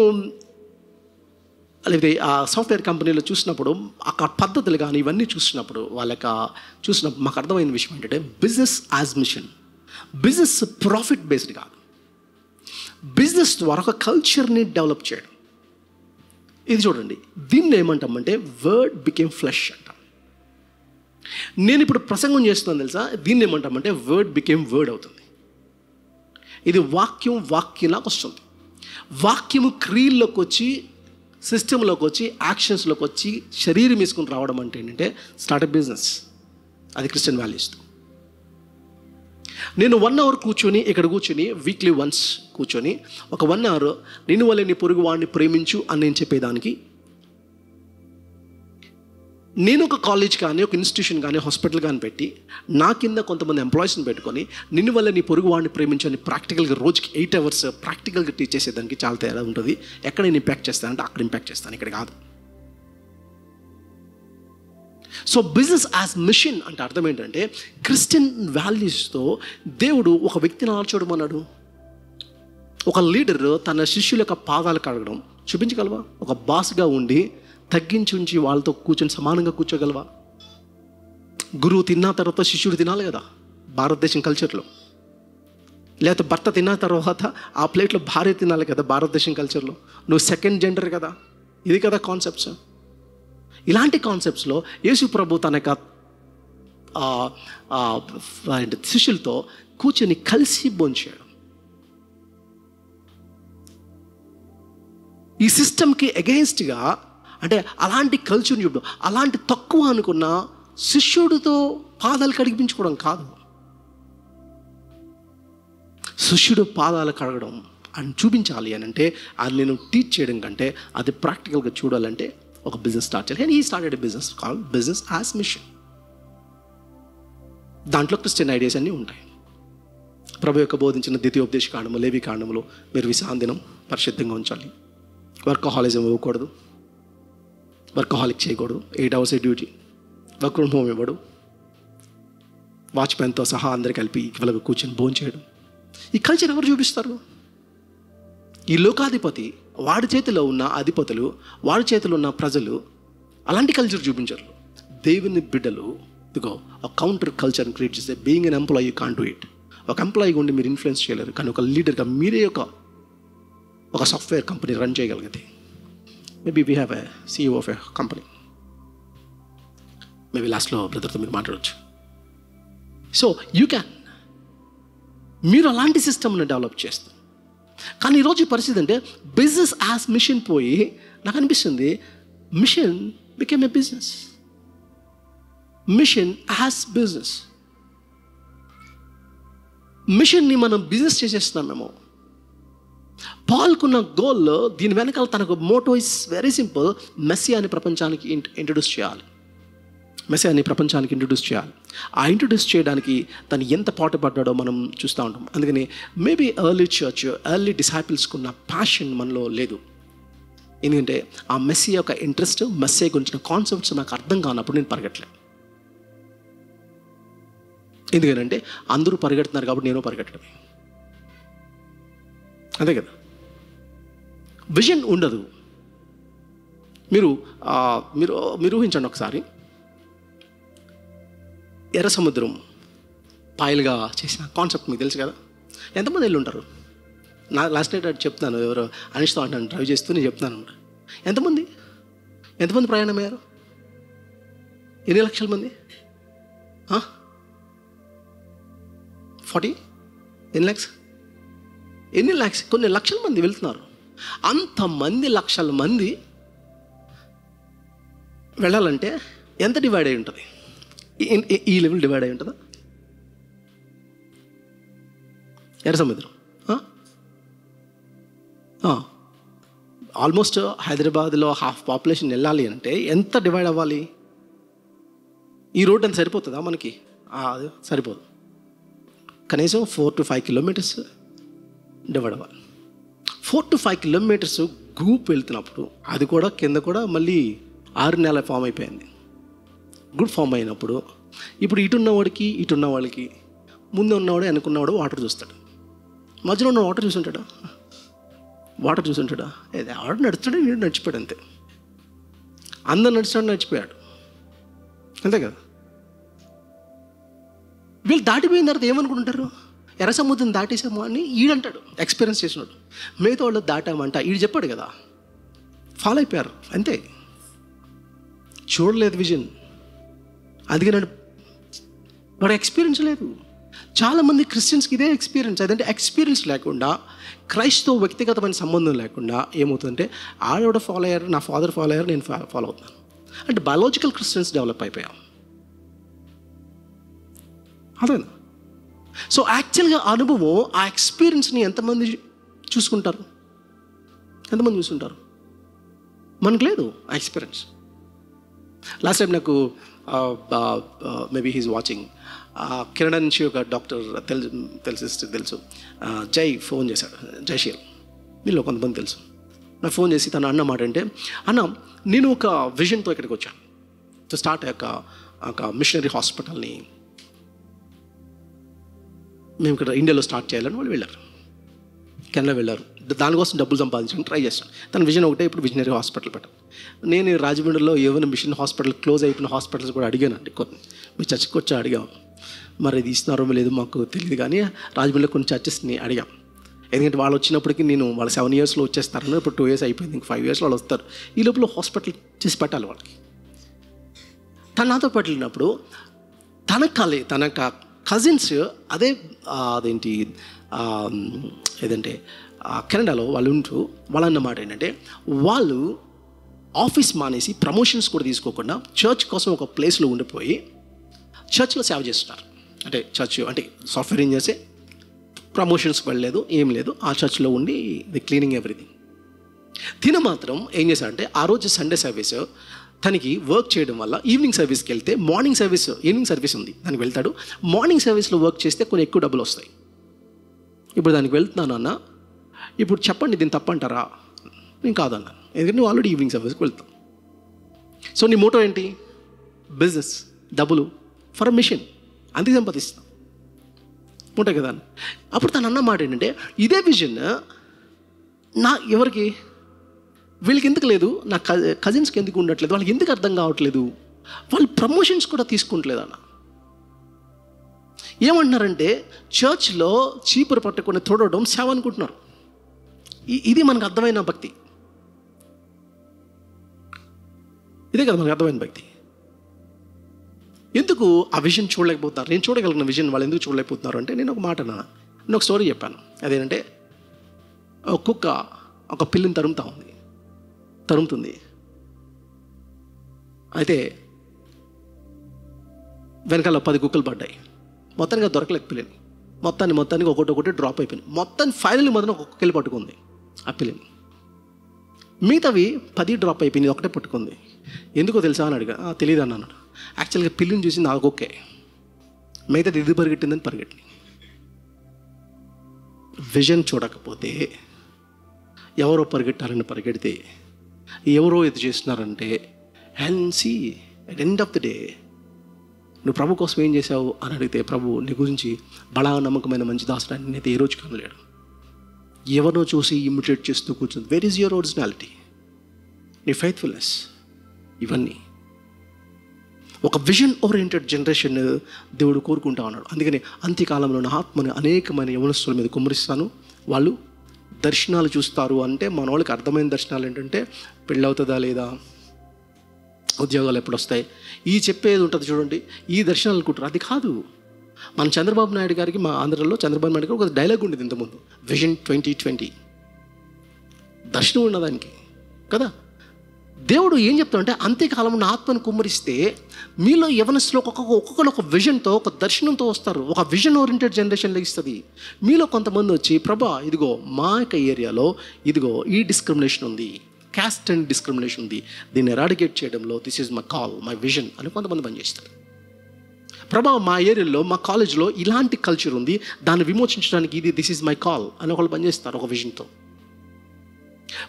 లేదా ఆ సాఫ్ట్వేర్ కంపెనీలో చూసినప్పుడు అక్కడ పద్ధతులు కానీ ఇవన్నీ చూసినప్పుడు చూసినప్పుడు మాకు అర్థమైన విషయం ఏంటంటే, business as mission. Business profit based కాదు, బిజినెస్ ద్వారా ఒక కల్చర్ని డెవలప్ చేయడం. ఇది చూడండి, దీన్ని ఏమంటామంటే వర్డ్ బికేమ్ ఫ్లెష్ అంటాం. నేను ఇప్పుడు ప్రసంగం చేస్తున్నాను తెలుసా, దీన్ని ఏమంటామంటే వర్డ్ బికేమ్ వర్డ్ అవుతుంది. ఇది వాక్యంలాగా వస్తుంది. వాక్యము క్రియల్లోకి వచ్చి, సిస్టంలోకి వచ్చి, యాక్షన్స్లోకి వచ్చి, శరీరం వేసుకుని రావడం అంటే ఏంటంటే స్టార్టప్ బిజినెస్. అది క్రిస్టియన్ వాల్యూస్తో. నేను 1 hour కూర్చొని ఇక్కడ కూర్చొని వీక్లీ వన్స్ కూర్చొని ఒక 1 hour నేను వల్ల నీ పొరుగు వాడిని ప్రేమించు అని నేను చెప్పేదానికి, నేను ఒక కాలేజ్ కానీ ఒక ఇన్స్టిట్యూషన్ కానీ హాస్పిటల్ కానీ పెట్టి నా కింద కొంతమంది ఎంప్లాయీస్ని పెట్టుకొని నిన్ను వల్ల నీ పొరుగు వాడిని ప్రేమించని ప్రాక్టికల్గా రోజుకి 8 hours ప్రాక్టికల్గా టీచ్ చేసేదానికి చాలా తేడా ఉంటుంది. ఎక్కడ నేను ఇంపాక్ట్ చేస్తానంటే అక్కడ ఇంపాక్ట్ చేస్తాను, ఇక్కడ కాదు. సో బిజినెస్ యాజ్ మిషన్ అంటే అర్థం ఏంటంటే, క్రిస్టియన్ వాల్యూస్తో దేవుడు ఒక వ్యక్తిని అలా చూడమన్నాడు. ఒక లీడర్ తన శిష్యుల యొక్క పాదాలు కడగడం చూపించగలవా? ఒక బాస్గా ఉండి తగ్గించి ఉంచి వాళ్ళతో కూర్చొని సమానంగా కూర్చోగలవా? గురువు తిన్న తర్వాత శిష్యుడు తినాలి కదా భారతదేశం కల్చర్లో. లేకపోతే భర్త తిన్న తర్వాత ఆ ప్లేట్లో భార్య తినాలి కదా భారతదేశం కల్చర్లో. నువ్వు సెకండ్ జెండర్ కదా. ఇది కదా కాన్సెప్ట్స్. ఇలాంటి కాన్సెప్ట్స్లో యేసు ప్రభు తన యొక్క శిష్యులతో కూర్చొని కలిసి భోంచేయడం. ఈ సిస్టమ్కి అగెయిన్స్ట్గా అంటే అలాంటి కల్చర్ని చూడడం, అలాంటి తక్కువ అనుకున్న శిష్యుడితో పాదాలు కడిగించుకోవడం కాదు, శిష్యుడు పాదాలు కడగడం అని చూపించాలి అని అంటే, అది నేను టీచ్ చేయడం కంటే అది ప్రాక్టికల్గా చూడాలంటే ఒక బిజినెస్ స్టార్ట్ చేయాలి. And he started a business called business as mission. దాంట్లో క్రిస్టియన్ ఐడియాస్ అన్నీ ఉంటాయి. ప్రభు యొక్క బోధించిన ద్వితీయోపదేశ కాండము, లేవి కాండములో మీరు విశ్రాంతినం పరిశుద్ధంగా ఉంచాలి, వర్కహాలిజం ఇవ్వకూడదు, వర్కహాలిక్ చేయకూడదు, 8 hours duty, work from home ఇవ్వడు, వాచ్మెన్తో సహా అందరు కలిపి ఇవాళ కూర్చొని భోజనం చేయడం. ఈ కల్చర్ ఎవరు చూపిస్తారు? ఈ లోకాధిపతి, వాడి చేతిలో ఉన్న అధిపతులు, వాడి చేతిలో ఉన్న ప్రజలు అలాంటి కల్చర్ చూపించారు. దేవుని బిడ్డలు ఇదిగో ఒక కౌంటర్ కల్చర్ని క్రియేట్ చేస్తే, being an employee you can't do it. ఒక ఎంప్లాయీగా ఉండి మీరు ఇన్ఫ్లుయెన్స్ చేయలేరు, కానీ ఒక లీడర్గా మీరే ఒక సాఫ్ట్వేర్ కంపెనీ రన్ చేయగలిగితే, maybe we have a CEO of a company, maybe లాస్ట్లో బ్రదర్తో మీరు మాట్లాడవచ్చు. సో యూ క్యాన్, మీరు అలాంటి సిస్టమ్ని డెవలప్ చేస్తారు. కానీ ఈరోజు ఈ పరిస్థితి అంటే బిజినెస్ యాజ్ మిషన్ పోయి, నాకు అనిపిస్తుంది mission became a business. Mission as business. మిషన్ని మనం బిజినెస్ చేసేస్తున్నామేమో. పాల్కున్న గోల్, దీని వెనకాల తనకు మోటో ఇస్ వెరీ సింపుల్, మెస్సియాని ప్రపంచానికి ఇంట్రడ్యూస్ చేయాలి. మెస్సియాని ప్రపంచానికి ఇంట్రడ్యూస్ చేయాలి. ఆ ఇంట్రడ్యూస్ చేయడానికి తను ఎంత పాటుపడ్డాడో మనం చూస్తూ ఉంటాం. అందుకని మేబీ ఎర్లీ చర్చ్, ఎర్లీ డిసైపుల్స్కున్న ప్యాషన్ మనలో లేదు. ఎందుకంటే ఆ మెస్సియా యొక్క ఇంట్రెస్ట్, మెస్సియా గురించిన కాన్సెప్ట్స్ నాకు అర్థం కానప్పుడు నేను పరిగెట్టలేదు. ఎందుకంటే అందరూ పరిగెడుతున్నారు కాబట్టి నేను పరిగెట్టడమే, అదే కదా. విజన్ ఉండదు. మీరు ఊహించండి ఒకసారి, ఎర్ర సముద్రం పాయలుగా చేసిన కాన్సెప్ట్ మీకు తెలుసు కదా. ఎంతమంది వెళ్ళి ఉంటారు? లాస్ట్ నైట్ అటు చెప్తాను, ఎవరో అనిష్తో అంటాను డ్రైవ్ చేస్తూ నేను చెప్తాను, ఎంతమంది ప్రయాణమయ్యారు? ఎన్ని లక్షల మంది? 40? ఎన్ని ల్యాక్స్? కొన్ని లక్షల మంది వెళ్తున్నారు. అంతమంది లక్షల మంది వెళ్ళాలంటే ఎంత డివైడ్ అయి ఉంటుంది? ఈ లెవెల్ డివైడ్ అయి ఉంటుందా? ఎర్ర సముద్రం ఆల్మోస్ట్ హైదరాబాద్లో హాఫ్ పాపులేషన్ వెళ్ళాలి అంటే ఎంత డివైడ్ అవ్వాలి? ఈ రోడ్ అంత సరిపోతుందా మనకి? అది సరిపోదు. కనీసం 4 to 5 kilometers డివైడ్ అవ్వాలి. 4 to 5 kilometers గ్రూప్ వెళ్తున్నప్పుడు, అది కూడా కింద కూడా మళ్ళీ 6 నెలల ఫామ్ అయిపోయింది. గ్రూప్ ఫామ్ అయినప్పుడు ఇప్పుడు ఇటున్నవాడికి ఇటున్న వాళ్ళకి, ముందు ఉన్నవాడు వెనుకున్నవాడు వాటర్ చూస్తాడు, మధ్యలో ఉన్న వాటర్ చూసుంటాడా? ఆడు నడుస్తాడు, వీడు నడిచిపోయాడు అంతే. అందరు నడిచిపోయాడు అంతే కదా. వీళ్ళు దాటిపోయిన తర్వాత ఏమనుకుంటారు? ఎర్ర సముద్రం దాటేసాము అని ఈడంటాడు, ఎక్స్పీరియన్స్ చేసినాడు. మిగతా వాళ్ళు దాటామంట ఈడు చెప్పాడు కదా, ఫాలో అయిపోయారు అంతే. చూడలేదు విజన్, అందుకే వాడు ఎక్స్పీరియన్స్ లేదు. చాలామంది క్రిస్టియన్స్కి ఇదే ఎక్స్పీరియన్స్. అదంటే ఎక్స్పీరియన్స్ లేకుండా, క్రైస్ట్తో వ్యక్తిగతమైన సంబంధం లేకుండా ఏమవుతుందంటే, ఆడవిడ ఫాలో అయ్యారు, నా ఫాదర్ ఫాలో అయ్యారు, నేను ఫాలో అవుతున్నాను అంటే బయాలజికల్ క్రిస్టియన్స్ డెవలప్ అయిపోయాం. అదేనా? సో యాక్చువల్గా అనుభవం, ఆ ఎక్స్పీరియన్స్ని ఎంతమంది చూసుకుంటారు? మనకు లేదు ఆ ఎక్స్పీరియన్స్. లాస్ట్ టైం నాకు మేబీ హీస్ వాచింగ్, కిరణ్ నుంచి ఒక డాక్టర్ తెలుసు, జై ఫోన్ చేశాడు, జైశీల్, వీళ్ళు కొంతమంది తెలుసు. నాకు ఫోన్ చేసి తను అన్న మాట అంటే, అన్న నేను ఒక విజన్తో ఇక్కడికి వచ్చాను, టు స్టార్ట్ ఒక మిషనరీ హాస్పిటల్ని మేము ఇక్కడ ఇండియాలో స్టార్ట్ చేయాలని వాళ్ళు వెళ్ళారు, కెనడా వెళ్ళారు. దానికోసం డబ్బులు సంపాదించడానికి ట్రై చేస్తాను. తన విజన్ ఒకటే, ఇప్పుడు విజనరీ హాస్పిటల్ పెట్టాను. నేను రాజమండ్రిలో ఏమైనా మిషన్ హాస్పిటల్ క్లోజ్ అయిపోయిన హాస్పిటల్స్ కూడా అడిగానండి, కొన్ని మీ చర్చకు వచ్చి అడిగాం. మరి ఇది ఇస్తున్నారో లేదు మాకు తెలియదు, కానీ రాజమండ్రిలో కొన్ని చర్చెస్ని అడిగాం. ఎందుకంటే వాళ్ళు వచ్చినప్పటికీ వాళ్ళు 7 yearsలో వచ్చేస్తారని, ఇప్పుడు 2 years అయిపోయింది, ఇంక 5 years వాళ్ళు వస్తారు. ఈ లోపల హాస్పిటల్ చేసి పెట్టాలి వాళ్ళకి. తను నాతో పెట్టినప్పుడు తన కజిన్స్ ఏదంటే కెనడాలో వాళ్ళు ఉంటూ వాళ్ళన్నమాట ఏంటంటే, వాళ్ళు ఆఫీస్ మానేసి ప్రమోషన్స్ కూడా తీసుకోకుండా చర్చ్ కోసం ఒక ప్లేస్లో ఉండిపోయి చర్చ్లో సేవ చేస్తున్నారు. అంటే చర్చ్ అంటే సాఫ్ట్వేర్ ఇంజనీర్సే, ప్రమోషన్స్కి వెళ్ళలేదు, ఏం లేదు, ఆ చర్చ్లో ఉండి ది క్లీనింగ్ ఎవ్రీథింగ్. తిన మాత్రం ఏం చేశాడంటే, ఆ రోజు సండే సర్వీస్ తనకి వర్క్ చేయడం వల్ల ఈవినింగ్ సర్వీస్కి వెళ్తే, ఈవినింగ్ సర్వీస్ ఉంది దానికి వెళ్తాడు. మార్నింగ్ సర్వీస్లో వర్క్ చేస్తే కొన్ని ఎక్కువ డబ్బులు వస్తాయి. ఇప్పుడు దానికి వెళ్తున్నాను అన్న, ఇప్పుడు చెప్పండి దీన్ని తప్పంటారా? నేను కాదన్నాను, ఎందుకంటే నువ్వు ఆల్రెడీ ఈవినింగ్ సర్వీస్కి వెళ్తావు. సో నీ మోటో ఏంటి? బిజినెస్, డబ్బులు ఫర్ మిషన్, అందుకే సంపాదిస్తాం మోటో కదా. అప్పుడు తను అన్న మాట ఏంటంటే, ఇదే విజన్ ఎవరికి, వీళ్ళకి ఎందుకు లేదు, నా కజిన్స్కి ఎందుకు ఉండట్లేదు, వాళ్ళకి ఎందుకు అర్థం కావట్లేదు, వాళ్ళు ప్రమోషన్స్ కూడా తీసుకుంటలేదు అన్న. ఏమంటున్నారంటే, చర్చ్లో చీపురు పట్టుకొని తోడవడం సేవ అనుకుంటున్నారు. ఇది మనకు అర్థమైన భక్తి, ఇదే కదా మనకు అర్థమైన భక్తి. ఎందుకు ఆ విజన్ చూడలేకపోతున్నారు? నేను చూడగలిగిన విజన్ వాళ్ళు ఎందుకు చూడలేకపోతున్నారు అంటే, నేను ఒక మాట అన్నా, నేను ఒక స్టోరీ చెప్పాను. అదేంటంటే, ఒక కుక్క ఒక పిల్లిని తరుముతుంది. అయితే వెనకాల 10 కుక్కలు పడ్డాయి. మొత్తానికి దొరకలేక పిల్లిని మొత్తానికి ఒకటి డ్రాప్ అయిపోయింది. మొత్తాన్ని ఫైనల్ మొదలు ఒక కుక్కలు పట్టుకుంది ఆ పిల్లిని. మిగతావి 10 డ్రాప్ అయిపోయింది, ఒకటే పట్టుకుంది. ఎందుకో తెలుసా అని అడిగా. తెలియదు అన్నాను. యాక్చువల్గా పిల్లిని చూసి నాకు ఓకే, మిగతాది ఇది పరిగెట్టిందని పరిగెట్టి. విజన్ చూడకపోతే, ఎవరో పరిగెడితే, ఎవరో ఇది చేస్తున్నారంటే, and see at end of the day నువ్వు ప్రభు కోసం ఏం చేసావు అని అడిగితే, ప్రభు నీ గురించి బలా నమ్మకమైన మంచి దాసుడు నేనైతే ఏ రోజు కనలేడు, ఎవరినో చూసి ఇమిటేట్ చేస్తూ కూర్చుంది. వేర్ ఈజ్ యువర్ ఒరిజినాలిటీ, నీ ఫెయిత్ఫుల్నెస్? ఇవన్నీ ఒక విజన్ ఓరియంటెడ్ జనరేషన్ దేవుడు కోరుకుంటా ఉన్నాడు. అందుకని అంత్యకాలంలో నా ఆత్మని అనేకమైన యవనస్తుల మీద కుమ్మరిస్తాను, వాళ్ళు దర్శనాలు చూస్తారు అంటే మన వాళ్ళకి అర్థమైన దర్శనాలు ఏంటంటే పెళ్ళి అవుతుందా లేదా, ఉద్యోగాలు ఎప్పుడు వస్తాయి, ఈ చెప్పేది ఉంటుంది చూడండి, ఈ దర్శనాలు అనుకుంటారు. అది కాదు. మన చంద్రబాబు నాయుడు గారికి, మా ఆంధ్రలో చంద్రబాబు నాయుడు గారికి ఒక డైలాగ్ ఉండేది ఇంతకుముందు, విజన్ 2020. దర్శనం ఉన్నదానికి కదా. దేవుడు ఏం చెప్తాడంటే, అంత్యకాలం నా ఆత్మను కుమ్మరిస్తే మీలో యవనస్తులు ఒక్కొక్కరు ఒక విజన్తో, ఒక దర్శనంతో వస్తారు. ఒక విజన్ ఓరియంటెడ్ జనరేషన్ లెగిస్తుంది. మీలో కొంతమంది వచ్చి, ప్రభా ఇదిగో మా యొక్క ఏరియాలో ఇదిగో ఈ డిస్క్రిమినేషన్ ఉంది, క్యాస్ట్ అండ్ డిస్క్రిమినేషన్ ఉంది, దీన్ని ఎరాడికేట్ చేయడంలో this is my call, my vision అని కొంతమంది పనిచేస్తారు. ప్రభా మా ఏరియాలో, మా కాలేజ్లో ఇలాంటి కల్చర్ ఉంది, దాన్ని విమోచించడానికి దిస్ ఈజ్ మై కాల్ అని ఒకళ్ళు పనిచేస్తారు ఒక విజన్తో.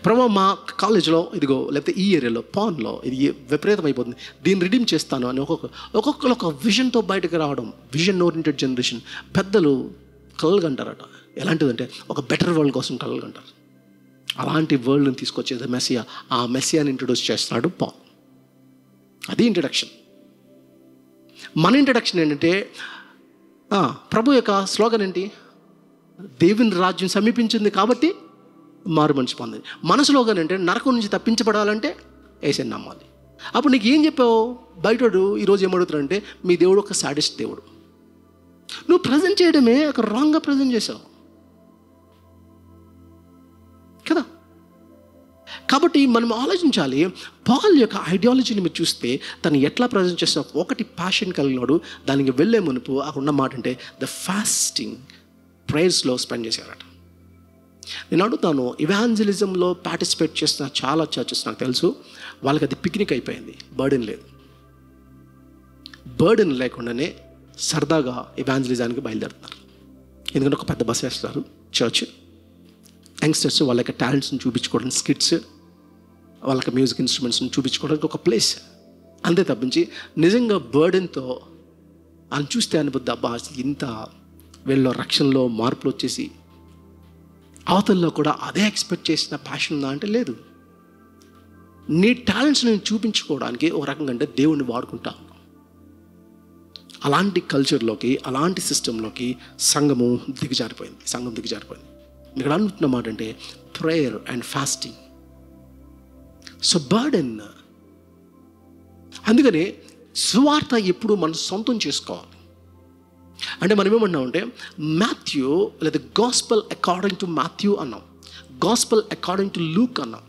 ప్రభా మా కాలేజ్లో ఇదిగో, లేకపోతే ఈ ఏరియాలో పాన్లో ఇది విపరీతం అయిపోతుంది, దీన్ని రిడీమ్ చేస్తాను అని ఒక్కొక్కరు ఒక విజన్తో బయటకు రావడం. Vision oriented generation. పెద్దలు కలలుగంటారట. ఎలాంటిదంటే ఒక బెటర్ వరల్డ్ కోసం కలలుగంటారు. అలాంటి వరల్డ్ని తీసుకొచ్చేది మెస్సియా. ఆ మెస్సియాని ఇంట్రొడ్యూస్ చేస్తున్నాడు పాల్. అది ఇంట్రడక్షన్. మన ఇంట్రడక్షన్ ఏంటంటే, ప్రభు యొక్క స్లోగన్ ఏంటి? దేవుని రాజ్యం సమీపించింది కాబట్టి మారు మనిషి పొందింది. మన స్లోగన్ అంటే నరకం నుంచి తప్పించబడాలంటే యేసుని నమ్మాలి. అప్పుడు నీకు ఏం చెప్పావు? బయటోడు ఈరోజు ఏమడుగుతాడంటే, మీ దేవుడు ఒక సాడిస్ట్ దేవుడు. నువ్వు ప్రజెంట్ చేయడమే ఒక రాంగ్గా ప్రజెంట్ చేసావు కదా. కాబట్టి మనం ఆలోచించాలి. పాల్ యొక్క ఐడియాలజీని మీరు చూస్తే తను ఎట్లా ప్రజెంట్ చేస్తావు. ఒకటి ప్యాషన్ కలిగినాడు. దానికి వెళ్ళే మునుపు అక్కడ ఉన్న మాట అంటే ద ఫాస్టింగ్ ప్రేయర్స్లో స్పెండ్ చేశారట. నేను అడుగుతాను, ఇవాంజలిజంలో పార్టిసిపేట్ చేస్తున్న చాలా చర్చెస్ నాకు తెలుసు, వాళ్ళకి అది పిక్నిక్ అయిపోయింది. బర్డెన్ లేదు. బర్డెన్ లేకుండానే సరదాగా ఇవాంజలిజానికి బయలుదేరుతున్నారు. ఎందుకంటే ఒక పెద్ద బస్ వేస్తారు చర్చ్, యంగ్స్టర్స్ వాళ్ళ యొక్క టాలెంట్స్ని చూపించుకోవడానికి, స్కిట్స్, వాళ్ళకి మ్యూజిక్ ఇన్స్ట్రుమెంట్స్ని చూపించుకోవడానికి ఒక ప్లేస్. అంతే తప్పించి నిజంగా బర్డెన్తో అని చూస్తే అనిపిద్ది, అబ్బా ఇంత వీళ్ళ రక్షణలో మార్పులు వచ్చేసి అవతల్లో కూడా అదే ఎక్స్పెక్ట్ చేసిన ప్యాషన్ ఉందా అంటే లేదు. నీ టాలెంట్స్ నేను చూపించుకోవడానికి ఒక రకంగా అంటే దేవుణ్ణి వాడుకుంటా. అలాంటి కల్చర్లోకి, అలాంటి సిస్టంలోకి సంఘం దిగజారిపోయింది. ఇక్కడ అనుకుంటున్న మాట అంటే prayer and fasting. So burden. అందుకనే సువార్త ఎప్పుడు మనం సొంతం చేసుకోవాలి. అంటే మనం ఏమన్నామంటే మాథ్యూ లేదా గాస్పల్ అకార్డింగ్ టు మాథ్యూ అన్నాం, గాస్పల్ అకార్డింగ్ టు లూక్ అన్నాం.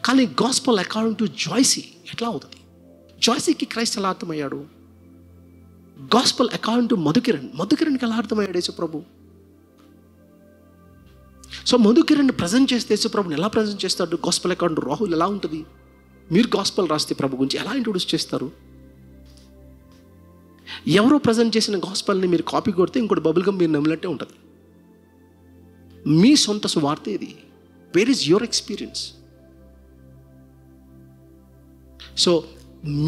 కానీ గాస్పల్ అకార్డింగ్ టు జాయ్సీ ఎట్లా అవుతుంది? జాయ్సీకి క్రైస్ట్ ఎలా అర్థమయ్యాడు? గాస్పల్ అకార్డింగ్ టు మధుకిరణ్కి ఎలా అర్థమయ్యాడు యేసు ప్రభు? సో మధుకిరణ్ ప్రజెంట్ చేస్తే యేసు ప్రభుని ఎలా ప్రజెంట్ చేస్తాడు? గాస్పల్ అకార్డింగ్ టు రాహుల్ ఎలా ఉంటుంది? మీరు గాస్పల్ రాస్తే ప్రభు గురించి ఎలా ఇంట్రొడ్యూస్ చేస్తారు? ఎవరో ప్రజెంట్ చేసిన గాస్పల్ని మీరు కాపీ కొడితే ఇంకోటి బబుల్గమ్ మీరు నమ్మినట్టే ఉంటుంది. మీ సొంత సువార్త ఇది. Where is your experience? So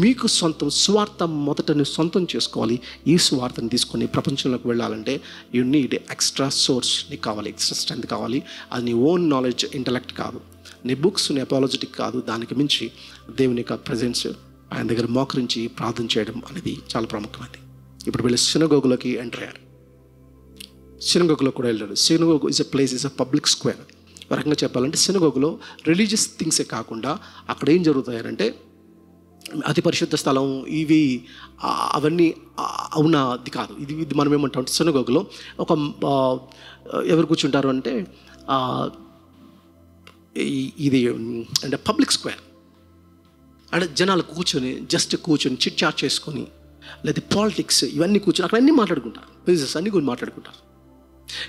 మీకు సొంతం సువార్త మొదటని సొంతం చేసుకోవాలి. ఈ సువార్తను తీసుకొని ప్రపంచంలోకి వెళ్ళాలంటే యు నీడ్ ఎక్స్ట్రా సోర్స్. నీకు కావాలి, ఎక్స్ట్రా స్ట్రెంత్ కావాలి. అది నీ ఓన్ నాలెడ్జ్, ఇంటలెక్ట్ కాదు, నీ బుక్స్, నీ అపాలజెటిక్ కాదు. దానికి మించి దేవుని యొక్క ప్రజెన్స్, ఆయన దగ్గర మోకరించి ప్రార్థన చేయడం అనేది చాలా ప్రాముఖ్యమైనది. ఇప్పుడు వీళ్ళు సినగోగులోకి ఎంటర్ అయ్యారు. సినగోగులో కూడా వెళ్ళారు. Synagogue is a place, is a public square. ఒక రకంగా చెప్పాలంటే సినగోగులో రిలీజియస్ థింగ్సే కాకుండా అక్కడ ఏం జరుగుతాయంటే అతి పరిశుద్ధ స్థలం, ఇవి అవన్నీ అవునాది కాదు. ఇది మనం ఏమంటాం, సినగోగులో ఒక ఎవరు కూర్చుంటారు అంటే ఇది అంటే పబ్లిక్ స్క్వేర్. అంటే జనాలు కూర్చొని చిట్ చాట్ చేసుకొని, లేదా పాలిటిక్స్ ఇవన్నీ కూర్చొని అక్కడ అన్నీ మాట్లాడుకుంటారు, బిజినెస్ అన్నీ కూడా మాట్లాడుకుంటారు.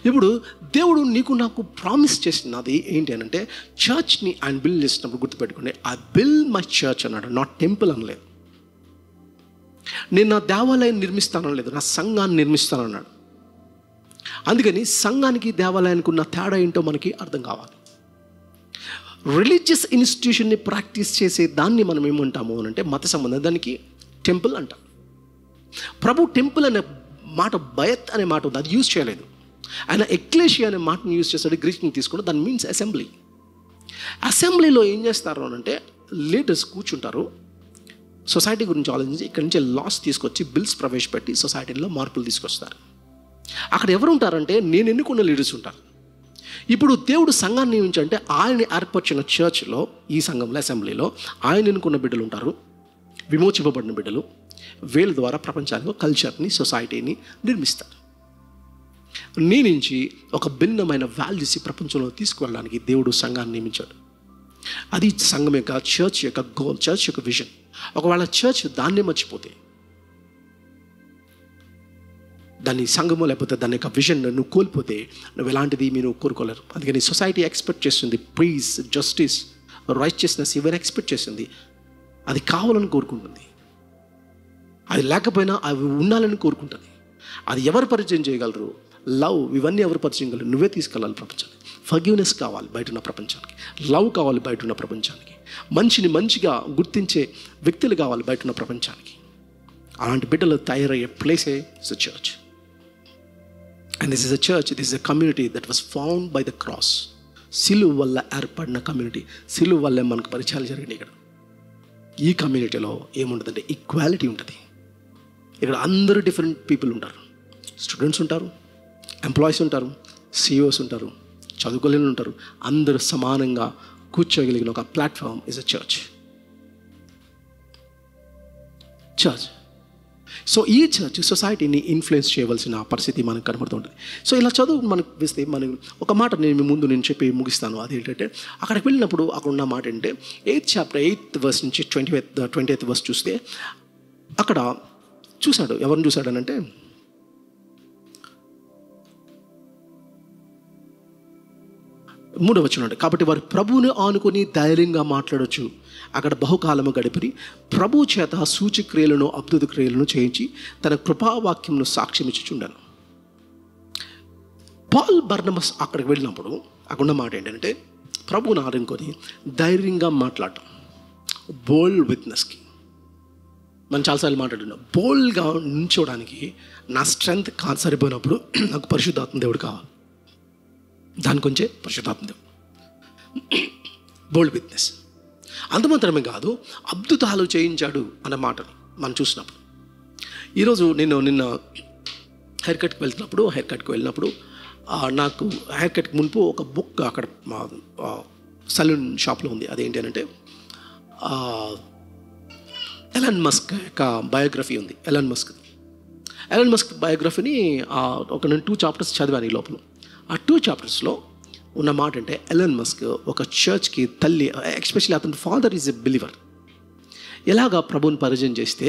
ఇప్పుడు దేవుడు నీకు నాకు ప్రామిస్ చేసినది ఏంటి అని అంటే, చర్చ్ని ఆయన బిల్డ్ చేసినప్పుడు గుర్తుపెట్టుకోండి, ఐ బిల్డ్ మై చర్చ్ అన్నాడు, నాట్ టెంపుల్ అనలేదు. నేను నా దేవాలయం నిర్మిస్తానలేదు, నా సంఘాన్ని నిర్మిస్తానన్నాడు. అందుకని సంఘానికి దేవాలయానికి ఉన్న తేడా ఏంటో మనకి అర్థం కావాలి. రిలీజియస్ ఇన్స్టిట్యూషన్ని ప్రాక్టీస్ చేసే దాన్ని మనం ఏమంటాము అని అంటే మత సంబంధం, దానికి టెంపుల్ అంటాం. ప్రభు టెంపుల్ అనే మాట, బయత్ అనే మాట ఉంది, అది యూజ్ చేయలేదు. ఆయన ఎక్లేషియా అనే మాటను యూజ్ చేస్తాడు, గ్రీక్ని తీసుకుంటే దాని మీన్స్ అసెంబ్లీ. అసెంబ్లీలో ఏం చేస్తారు అని అంటే లీడర్స్ కూర్చుంటారు, సొసైటీ గురించి ఆలోచించి ఇక్కడి నుంచి లాస్ తీసుకొచ్చి బిల్స్ ప్రవేశపెట్టి సొసైటీలో మార్పులు తీసుకొస్తారు. అక్కడ ఎవరు ఉంటారంటే నేను ఎన్నుకున్న లీడర్స్ ఉంటారు. ఇప్పుడు దేవుడు సంఘాన్ని నియమించంటే ఆయన ఏర్పరిచిన చర్చ్లో, ఈ సంఘంలో, అసెంబ్లీలో ఆయన ఎన్నుకున్న బిడ్డలు ఉంటారు, విమోచింపబడిన బిడ్డలు. వీళ్ళ ద్వారా ప్రపంచానికి కల్చర్ని, సొసైటీని నిర్మిస్తారు. నీ నుంచి ఒక భిన్నమైన వాల్యూస్ ప్రపంచంలో తీసుకువెళ్ళడానికి దేవుడు సంఘాన్ని నియమించాడు. అది సంఘం యొక్క, చర్చ్ యొక్క గోల్, చర్చ్ యొక్క విజన్. ఒకవేళ చర్చ్ దాన్నే మర్చిపోతే, దాన్ని సంఘము లేకపోతే దాని యొక్క విజన్ నువ్వు కోల్పోతే నువ్వు ఎలాంటిది మీరు కోరుకోలేరు. అందుకని సొసైటీ ఎక్స్పెక్ట్ చేస్తుంది పీస్, జస్టిస్, రైచియస్నెస్, ఇవన్నీ ఎక్స్పెక్ట్ చేస్తుంది. అది కావాలని కోరుకుంటుంది. అది లేకపోయినా అవి ఉండాలని కోరుకుంటుంది. అది ఎవరు పరిచయం చేయగలరు? లవ్, ఇవన్నీ ఎవరు పరిచయం చేయగలరు? నువ్వే తీసుకెళ్ళాలి ప్రపంచానికి. ఫర్గివ్నెస్ కావాలి బయట ఉన్న ప్రపంచానికి, లవ్ కావాలి బయట ఉన్న ప్రపంచానికి, మంచిని మంచిగా గుర్తించే వ్యక్తులు కావాలి బయట ఉన్న ప్రపంచానికి. అలాంటి బిడ్డలు తయారయ్యే ప్లేసే is a church. And this is a church, this is a community that was found by the cross. సిలువ వల్ల ఏర్పడిన కమ్యూనిటీ, సిలువ వల్లే మనకు పరిచయాలు జరిగినాయి. ఇక్కడ ఈ కమ్యూనిటీలో ఏముంటుందంటే ఈక్వాలిటీ ఉంటుంది. ఇక్కడ అందరూ డిఫరెంట్ పీపుల్ ఉంటారు. స్టూడెంట్స్ ఉంటారు, ఎంప్లాయీస్ ఉంటారు, సిఇఓస్ ఉంటారు, చదువుకోలేని ఉంటారు. అందరూ సమానంగా కూర్చోగలిగిన ఒక platform is a church. Church. So ఈ చర్చ్ సొసైటీని ఇన్ఫ్లుయెన్స్ చేయవలసిన పరిస్థితి మనకు కనబడుతుంటుంది. సో ఇలా చదువు మనకు వేస్తే మనం ఒక మాట నేను చెప్పి ముగిస్తాను. అదేంటంటే అక్కడికి వెళ్ళినప్పుడు అక్కడ ఉన్న మాట ఏంటంటే 8th chapter 8th verse నుంచి 20th verse చూస్తే అక్కడ చూశాడు. ఎవరిని చూశాడనంటే మూడవ వచనం. కాబట్టి వారు ప్రభువుని ఆనుకొని ధైర్యంగా మాట్లాడవచ్చు. అక్కడ బహుకాలము గడిపి ప్రభు చేత సూచక్రియలను, అద్భుత క్రియలను చేయించి తన కృపావాక్యంను సాక్ష్యం ఇచ్చుచుండాను. పాల్, బర్నబస్ అక్కడికి వెళ్ళినప్పుడు అక్కడ మాట ఏంటంటే ప్రభువుని ఆనుకొని ధైర్యంగా మాట్లాడటం, బోల్డ్ విట్నెస్కి. మనం చాలాసార్లు మాట్లాడుతున్నాం. బోల్డ్గా నిల్చోవడానికి నా స్ట్రెంగ్త్ సరిపోయినప్పుడు నాకు పరిశుద్ధాత్మ దేవుడు కావాలి. దాని కొంచెం పరిశుద్ధాత్మ దేవుడు, బోల్డ్ విట్నెస్. అంత మాత్రమే కాదు, అద్భుతాలు చేయించాడు అన్న మాటని మనం చూసినప్పుడు. ఈరోజు నిన్న హెయిర్ కట్కి వెళ్ళినప్పుడు నాకు హెయిర్ కట్కి మునుపు ఒక బుక్ అక్కడ సలూన్ షాప్లో ఉంది. అదేంటి అని అంటే ఎలాన్ మస్క్ యొక్క బయోగ్రఫీ ఉంది. ఎలాన్ మస్క్ బయోగ్రఫీని నేను 2 chapters చదివాను ఈ లోపల. ఆ 2 chaptersలో ఉన్న మాట అంటే ఎలాన్ మస్క్ ఒక చర్చ్కి తల్లి, ఎస్పెషల్లీ అతని ఫాదర్ ఈజ్ ఎ బిలీవర్. ఎలాగా ప్రభువుని పరిచయం చేస్తే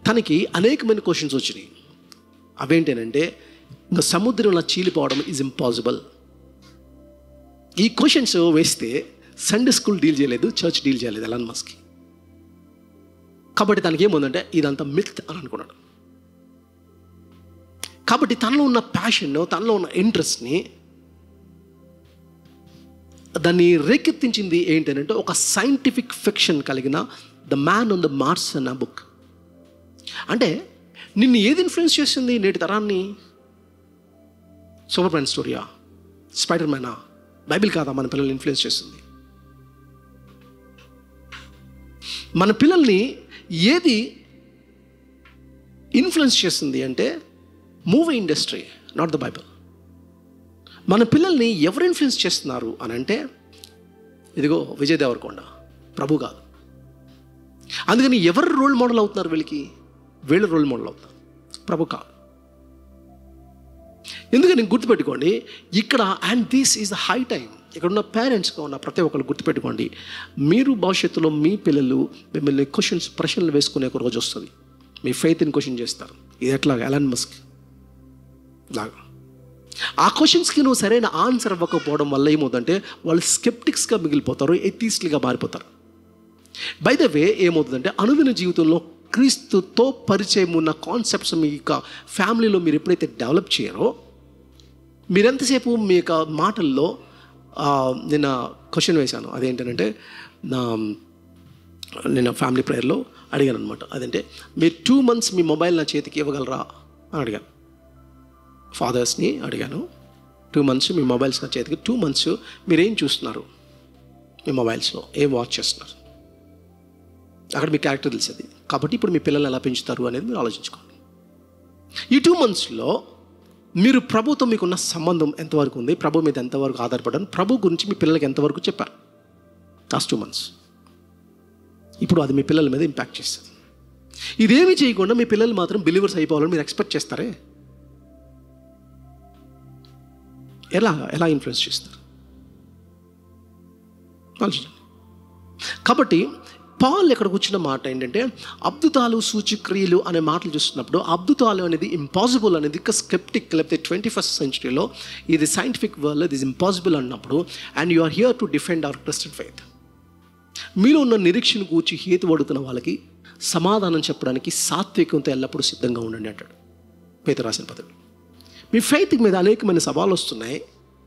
తనకి అనేకమైన క్వశ్చన్స్ వచ్చినాయి. అవేంటనంటే ఇంకా సముద్రంలో చీలిపోవడం ఈజ్ ఇంపాసిబుల్. ఈ క్వశ్చన్స్ వేస్తే సండే స్కూల్ డీల్ చేయలేదు, చర్చ్ డీల్ చేయలేదు ఎలాన్ మస్క్కి. కాబట్టి తనకి ఏముందంటే ఇదంతా మిత్ అని అనుకున్నాడు. కాబట్టి తనలో ఉన్న ప్యాషన్, తనలో ఉన్న ఇంట్రెస్ట్ని దాన్ని రేకెత్తించింది ఏంటంటే ఒక సైంటిఫిక్ ఫిక్షన్ కలిగిన the man on the Mars అన్న బుక్. అంటే నిన్ను ఏది ఇన్ఫ్లుయెన్స్ చేస్తుంది నేటి తరాన్ని? సూపర్ మ్యాన్ స్టోరీయా, స్పైడర్ మ్యానా, బైబిల్ కాదా మన పిల్లల్ని ఇన్ఫ్లుయెన్స్ చేస్తుంది? మన పిల్లల్ని ఏది ఇన్ఫ్లుయెన్స్ చేస్తుంది అంటే movie industry, not the Bible. మన పిల్లల్ని ఎవరు ఇన్ఫ్లుయెన్స్ చేస్తున్నారు అని అంటే ఇదిగో విజయ్ దేవరకొండ, ప్రభు కాదు. అందుకని ఎవరు రోల్ మోడల్ అవుతున్నారు వీళ్ళు రోల్ మోడల్ అవుతారు, ప్రభు కాదు. ఎందుకని గుర్తుపెట్టుకోండి ఇక్కడ, and this is the high time. ఇక్కడ ఉన్న పేరెంట్స్గా ఉన్న ప్రతి ఒక్కరు గుర్తుపెట్టుకోండి, మీరు భవిష్యత్తులో మీ పిల్లలు మిమ్మల్ని ప్రశ్నలు వేసుకునే ఒక రోజు వస్తుంది. మీ ఫెయిత్ని క్వశ్చన్ చేస్తారు. ఇది ఎట్లాగా ఎలాన్ మస్క్ లాగా. ఆ క్వశ్చన్స్కి నువ్వు సరైన ఆన్సర్ ఇవ్వకపోవడం వల్ల ఏమవుతుందంటే వాళ్ళు స్కెప్టిక్స్గా మిగిలిపోతారు, ఎథీస్ట్లుగా మారిపోతారు. బై ద వే ఏమవుతుందంటే అనుదిన జీవితంలో క్రీస్తుతో పరిచయం ఉన్న కాన్సెప్ట్స్ మీ యొక్క ఫ్యామిలీలో మీరు ఎప్పుడైతే డెవలప్ చేయరో, మీరెంతసేపు మీ యొక్క మాటల్లో నిన్న క్వశ్చన్ వేశాను. అదేంటంటే నిన్న ఫ్యామిలీ ప్రేయర్లో అడిగాను అనమాట. అదంటే మీరు 2 months మీ మొబైల్ నా చేతికి ఇవ్వగలరా అని అడిగాను. ఫాదర్స్ని అడిగాను, 2 months మీ మొబైల్స్ నా చేతికి, 2 months మీరేం చూస్తున్నారు మీ మొబైల్స్లో, ఏం వాచ్ చేస్తున్నారు, అక్కడ మీ క్యారెక్టర్ తెలిసేది. కాబట్టి ఇప్పుడు మీ పిల్లల్ని ఎలా పెంచుతారు అనేది మీరు ఆలోచించుకోండి. ఈ 2 monthsలో మీరు ప్రభుతో మీకున్న సంబంధం ఎంతవరకు ఉంది, ప్రభు మీద ఎంతవరకు ఆధారపడని, ప్రభు గురించి మీ పిల్లలకి ఎంతవరకు చెప్పారు లాస్ట్ 2 months. ఇప్పుడు అది మీ పిల్లల మీద ఇంపాక్ట్ చేస్తుంది. ఇదేమీ చేయకుండా మీ పిల్లలు మాత్రం బిలీవర్స్ అయిపోవాలని మీరు ఎక్స్పెక్ట్ చేస్తారే, ఎలా ఇన్ఫ్లుయెన్స్ చేస్తారు ఆలోచించండి. కాబట్టి పాల్ ఎక్కడికి వచ్చిన మాట ఏంటంటే, అద్భుతాలు సూచక్రియలు అనే మాటలు చూస్తున్నప్పుడు అద్భుతాలు అనేది ఇంపాసిబుల్ అనేది స్కెప్టిక్ లేకపోతే 21st centuryలో ఇది సైంటిఫిక్ వరల్డ్ ఇది ఇంపాసిబుల్ అన్నప్పుడు, and you are here to defend our Christian faith. మీలో ఉన్న నిరీక్షణ కూర్చి హేతు అడుగుతున్న వాళ్ళకి సమాధానం చెప్పడానికి సాత్వికంతో ఎల్లప్పుడూ సిద్ధంగా ఉండండి అంటాడు పేతురు రాసిన పత్రిక. మీ ఫెయిత్ మీద అనేకమైన సవాళ్ళు వస్తున్నాయి,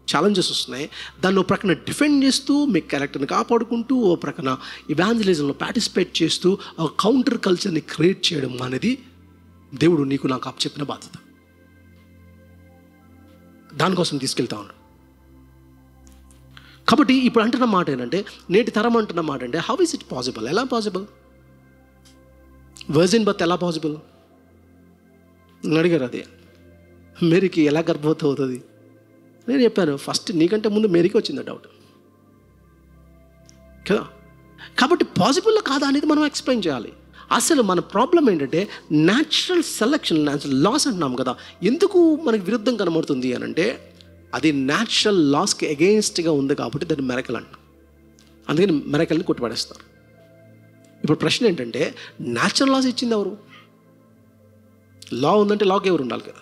ఛాలెంజెస్ వస్తున్నాయి. దాన్ని ఒక ప్రక్కన డిఫెండ్ చేస్తూ మీ క్యారెక్టర్ని కాపాడుకుంటూ ఓ ప్రక్కన ఇవాంజలిజంలో పార్టిసిపేట్ చేస్తూ ఒక కౌంటర్ కల్చర్ని క్రియేట్ చేయడం అనేది దేవుడు నీకు నాకు అప్పచెప్పిన బాధ్యత. దానికోసం తీసుకెళ్తా ఉన్నాడు. కాబట్టి ఇప్పుడు అంటున్న మాట ఏంటంటే, నేటి తరం అంటున్న మాట అంటే, హౌ ఇస్ ఇట్ పాసిబుల్? ఎలా పాసిబుల్? వర్జిన్ బర్త్ ఎలా పాసిబుల్ అడిగారు. అది మేరీకి ఎలా గర్భవతి అవుతుంది? నేను చెప్పాను, ఫస్ట్ నీకంటే ముందు మేరీకి వచ్చింది డౌట్ కదా. కాబట్టి పాసిబుల్ కాదా అనేది మనం ఎక్స్ప్లెయిన్ చేయాలి. అసలు మన ప్రాబ్లం ఏంటంటే న్యాచురల్ సెలెక్షన్, న్యాచురల్ లాస్ అంటున్నాం కదా. ఎందుకు మనకు విరుద్ధం కనబడుతుంది అని అంటే, అది న్యాచురల్ లాస్కి అగెయిన్స్ట్గా ఉంది కాబట్టి దాన్ని మెరకల్ అంటాం. అందుకని మెరకల్ని కొట్టుపడేస్తారు. ఇప్పుడు ప్రశ్న ఏంటంటే, న్యాచురల్ లాస్ ఇచ్చింది ఎవరు? లా ఉందంటే లాకి ఎవరు ఉండాలి కదా,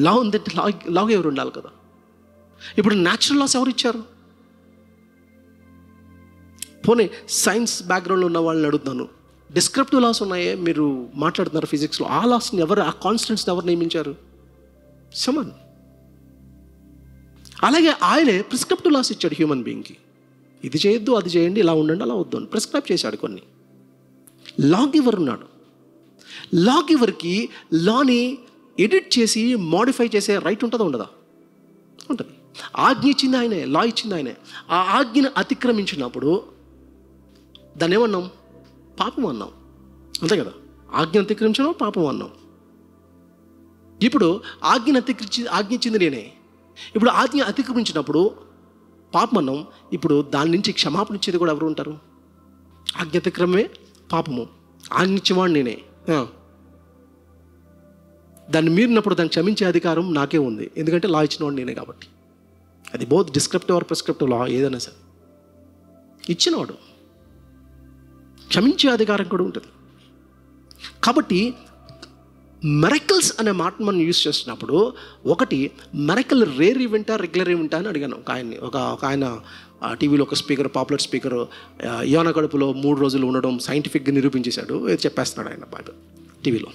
లా ఉందంటే లాగా ఎవరు ఉండాలి కదా. ఇప్పుడు న్యాచురల్ లాస్ ఎవరు ఇచ్చారు? పోనీ సైన్స్ బ్యాక్గ్రౌండ్లో ఉన్న వాళ్ళని అడుగుతున్నాను, డిస్క్రిప్టివ్ లాస్ ఉన్నాయే మీరు మాట్లాడుతున్నారు ఫిజిక్స్లో, ఆ లాస్ని ఎవరు, ఆ కాన్స్టెంట్స్ని ఎవరు నియమించారు? సమన్. అలాగే ఆయనే ప్రిస్క్రిప్టివ్ లాస్ ఇచ్చాడు హ్యూమన్ బీయింగ్కి. ఇది చేయొద్దు, అది చేయండి, ఇలా ఉండండి, అలా వద్దు అని ప్రిస్క్రైబ్ చేశాడు కొన్ని. లా గివర్ ఉన్నాడు. లా గివర్కి లాని ఎడిట్ చేసి మోడిఫై చేసే రైట్ ఉంటుందా ఉండదా? ఉంటుంది. ఆజ్ఞ ఇచ్చింది ఆయనే, లా ఇచ్చింది ఆయనే. ఆ ఆజ్ఞను అతిక్రమించినప్పుడు దాన్ని ఏమన్నాం? పాపం అన్నాం, అంతే కదా. ఆజ్ఞ అతిక్రమించడం పాపం అన్నాం. ఇప్పుడు ఆజ్ఞ ఇచ్చింది నేనే. ఇప్పుడు ఆజ్ఞ అతిక్రమించినప్పుడు పాపం అన్నాం. ఇప్పుడు దాని నుంచి క్షమాపణ ఇచ్చేది కూడా ఎవరు ఉంటారు? ఆజ్ఞ అతిక్రమమే పాపము, ఆజ్ఞ ఇచ్చేవాడు నేనే. దాన్ని మీరినప్పుడు దాన్ని క్షమించే అధికారం నాకే ఉంది, ఎందుకంటే లా ఇచ్చినవాడు నేనే కాబట్టి. అది బోత్ డిస్క్రిప్టివ్ ఆర్ ప్రిస్క్రిప్టివ్ లా ఏదైనా సరే ఇచ్చినవాడు, క్షమించే అధికారం కూడా ఉంటుంది. కాబట్టి మెరకల్స్ అనే మాట మనం యూజ్ చేస్తున్నప్పుడు, ఒకటి మెరకల్ రేర్ ఈవెంటా రెగ్యులర్ ఈవెంటా అని అడిగాను ఒక ఆయన టీవీలో ఒక స్పీకర్, పాపులర్ స్పీకర్, యోన కడుపులో 3 రోజులు ఉండడం సైంటిఫిక్గా నిరూపించేశాడు, చెప్పేస్తున్నాడు ఆయన బైబిల్ టీవీలో.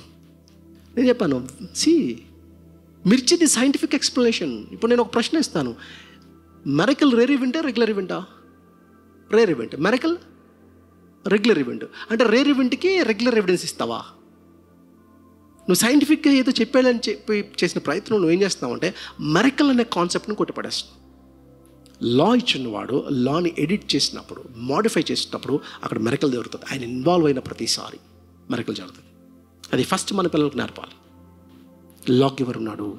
నేను చెప్పాను, మీరు ఇచ్చేది సైంటిఫిక్ ఎక్స్ప్లెనేషన్. ఇప్పుడు నేను ఒక ప్రశ్న ఇస్తాను, మెరకల్ రేర్ ఈవెంటా రెగ్యులర్ ఈవెంటా? Rare event. Miracle regular event. అంటే రేర్ ఈవెంట్కి రెగ్యులర్ ఎవిడెన్స్ ఇస్తావా? నువ్వు సైంటిఫిక్గా ఏదో చెప్పాలని చెప్పి చేసిన ప్రయత్నం నువ్వు ఏం చేస్తున్నావు అంటే, మెరకల్ అనే కాన్సెప్ట్ని కొట్టిపడేస్తావు. లా ఇచ్చినవాడు లాని ఎడిట్ చేసినప్పుడు, మోడిఫై చేసినప్పుడు అక్కడ మెరకల్ జరుగుతుంది. ఆయన ఇన్వాల్వ్ అయిన ప్రతిసారి మెరకల్ జరుగుతుంది. అది ఫస్ట్ మన పిల్లలకు నేర్పాలి. లాక్ ఎవరు ఉన్నాడు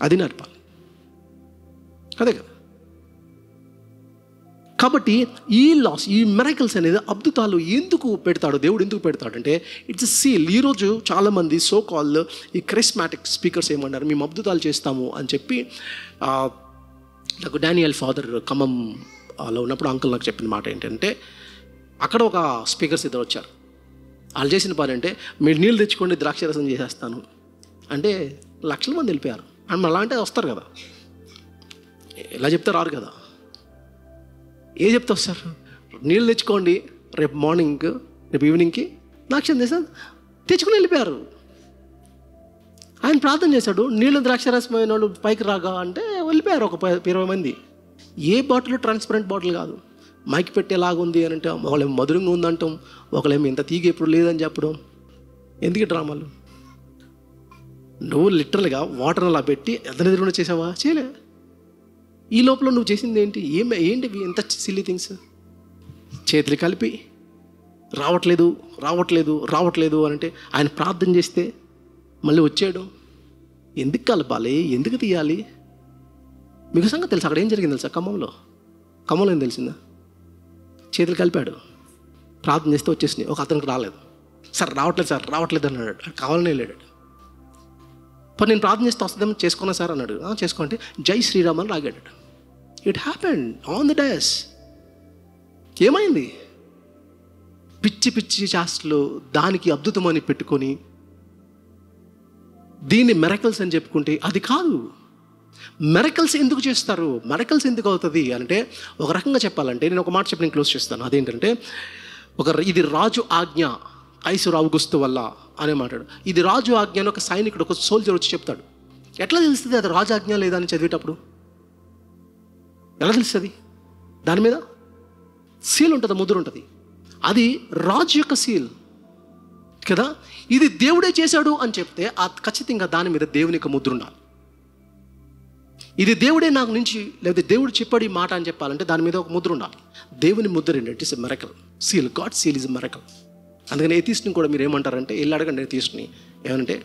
అది నేర్పాలి, అదే కదా. కాబట్టి ఈ లాస్, ఈ మెరకల్స్ అనేది, అద్భుతాలు ఎందుకు పెడతాడు దేవుడు? ఎందుకు పెడతాడంటే ఇట్స్ ఎ సీల్. ఈరోజు చాలామంది సో కాల్డ్ ఈ క్రిస్మాటిక్ స్పీకర్స్ ఏమన్నారు, మేము అద్భుతాలు చేస్తాము అని చెప్పి. నాకు డానియల్ ఫాదర్ ఖమ్మంలో ఉన్నప్పుడు అంకుల్ నాకు చెప్పిన మాట ఏంటంటే, అక్కడ ఒక స్పీకర్స్ ఇద్దరు వచ్చారు. వాళ్ళు చేసిన పని అంటే, మీరు నీళ్ళు తెచ్చుకోండి ద్రాక్షరసం చేసేస్తాను అంటే లక్షల మంది వెళ్ళిపోయారు. అండ్ అలా అంటే వస్తారు కదా, ఎలా చెప్తే రారు కదా. ఏ చెప్తా వస్తారు? నీళ్ళు తెచ్చుకోండి రేపు మార్నింగ్, రేపు ఈవినింగ్కి ద్రాక్ష తెచ్చుకుని వెళ్ళిపోయారు. ఆయన ప్రార్థన చేశాడు, నీళ్ళు ద్రాక్షరసమైన వాళ్ళు పైకి రాగా అంటే వెళ్ళిపోయారు ఒక 20 మంది. ఏ బాటిల్ ట్రాన్స్పరెంట్ బాటిల్ కాదు, మైక్ పెట్టేలాగుంది అని అంటే ఒకళ్ళేమో మధురంగా ఉందంటాం, ఒకళ్ళేమో ఇంత తీగ ఎప్పుడు లేదని చెప్పడం. ఎందుకు డ్రామాలు? నువ్వు లిటరల్గా వాటర్ అలా పెట్టి ఎదురుకుండా చేసావా? చేయలే. ఈ లోపల నువ్వు చేసింది ఏంటి? ఏంటివి ఎంత సిల్లీ థింగ్స్? చేతులు కలిపి రావట్లేదు అని అంటే ఆయన ప్రార్థన చేస్తే మళ్ళీ వచ్చాడు. ఎందుకు కలపాలి, ఎందుకు తీయాలి? మీకు సంగతి తెలుసు అక్కడ ఏం జరిగింది తెలుసా? ఖమ్మంలో ఏం తెలిసిందా? చేతులు కలిపాడు, ప్రార్థన చేస్తే వచ్చేసినాయి. ఒక అతనికి రాలేదు. సార్ రావట్లేదు అన్నాడు. కావాలనే వెళ్ళాడు. మరి నేను ప్రార్థన చేస్తే వస్తుందేమో చేసుకున్నా సార్ అన్నాడు. చేసుకోండి, జై శ్రీరామ్ అని రాగాడు. It happened on the days. ఏమైంది? పిచ్చి చేష్టలు దానికి అద్భుతమని పెట్టుకొని దీన్ని మెరకల్స్ అని చెప్పుకుంటే అది కాదు. మెరకల్స్ ఎందుకు చేస్తారు? మెరకల్స్ ఎందుకు అవుతుంది అంటే, ఒక రకంగా చెప్పాలంటే నేను ఒక మాట చెప్పి నేను క్లోజ్ చేస్తాను. అదేంటంటే, ఇది రాజు ఆజ్ఞ కైసరు ఔగుస్తు వల్ల అనే మాట్లాడు. ఇది రాజు ఆజ్ఞ అని ఒక సైనికుడు, ఒక సోల్జర్ వచ్చి చెప్తాడు. ఎట్లా తెలుస్తుంది అది రాజు ఆజ్ఞ లేదా అని చదివేటప్పుడు? ఎలా తెలుస్తుంది? దాని మీద సీల్ ఉంటుంది, ముద్ర ఉంటుంది. అది రాజు యొక్క సీల్ కదా. ఇది దేవుడే చేశాడు అని చెప్తే ఖచ్చితంగా దాని మీద దేవుని యొక్క ముద్ర ఉండాలి. ఇది దేవుడే నాకు నుంచి, లేకపోతే దేవుడు చెప్పాడు ఈ మాట అని చెప్పాలంటే దాని మీద ఒక ముద్ర ఉండాలి. దేవుని ముద్ర ఏంటంటే it's a miracle seal. God seal is a miracle. అందుకని ఎథీస్ట్ని కూడా మీరు ఏమంటారంటే, వెళ్ళి అడగండి ఎథీస్ట్ని ఏమంటే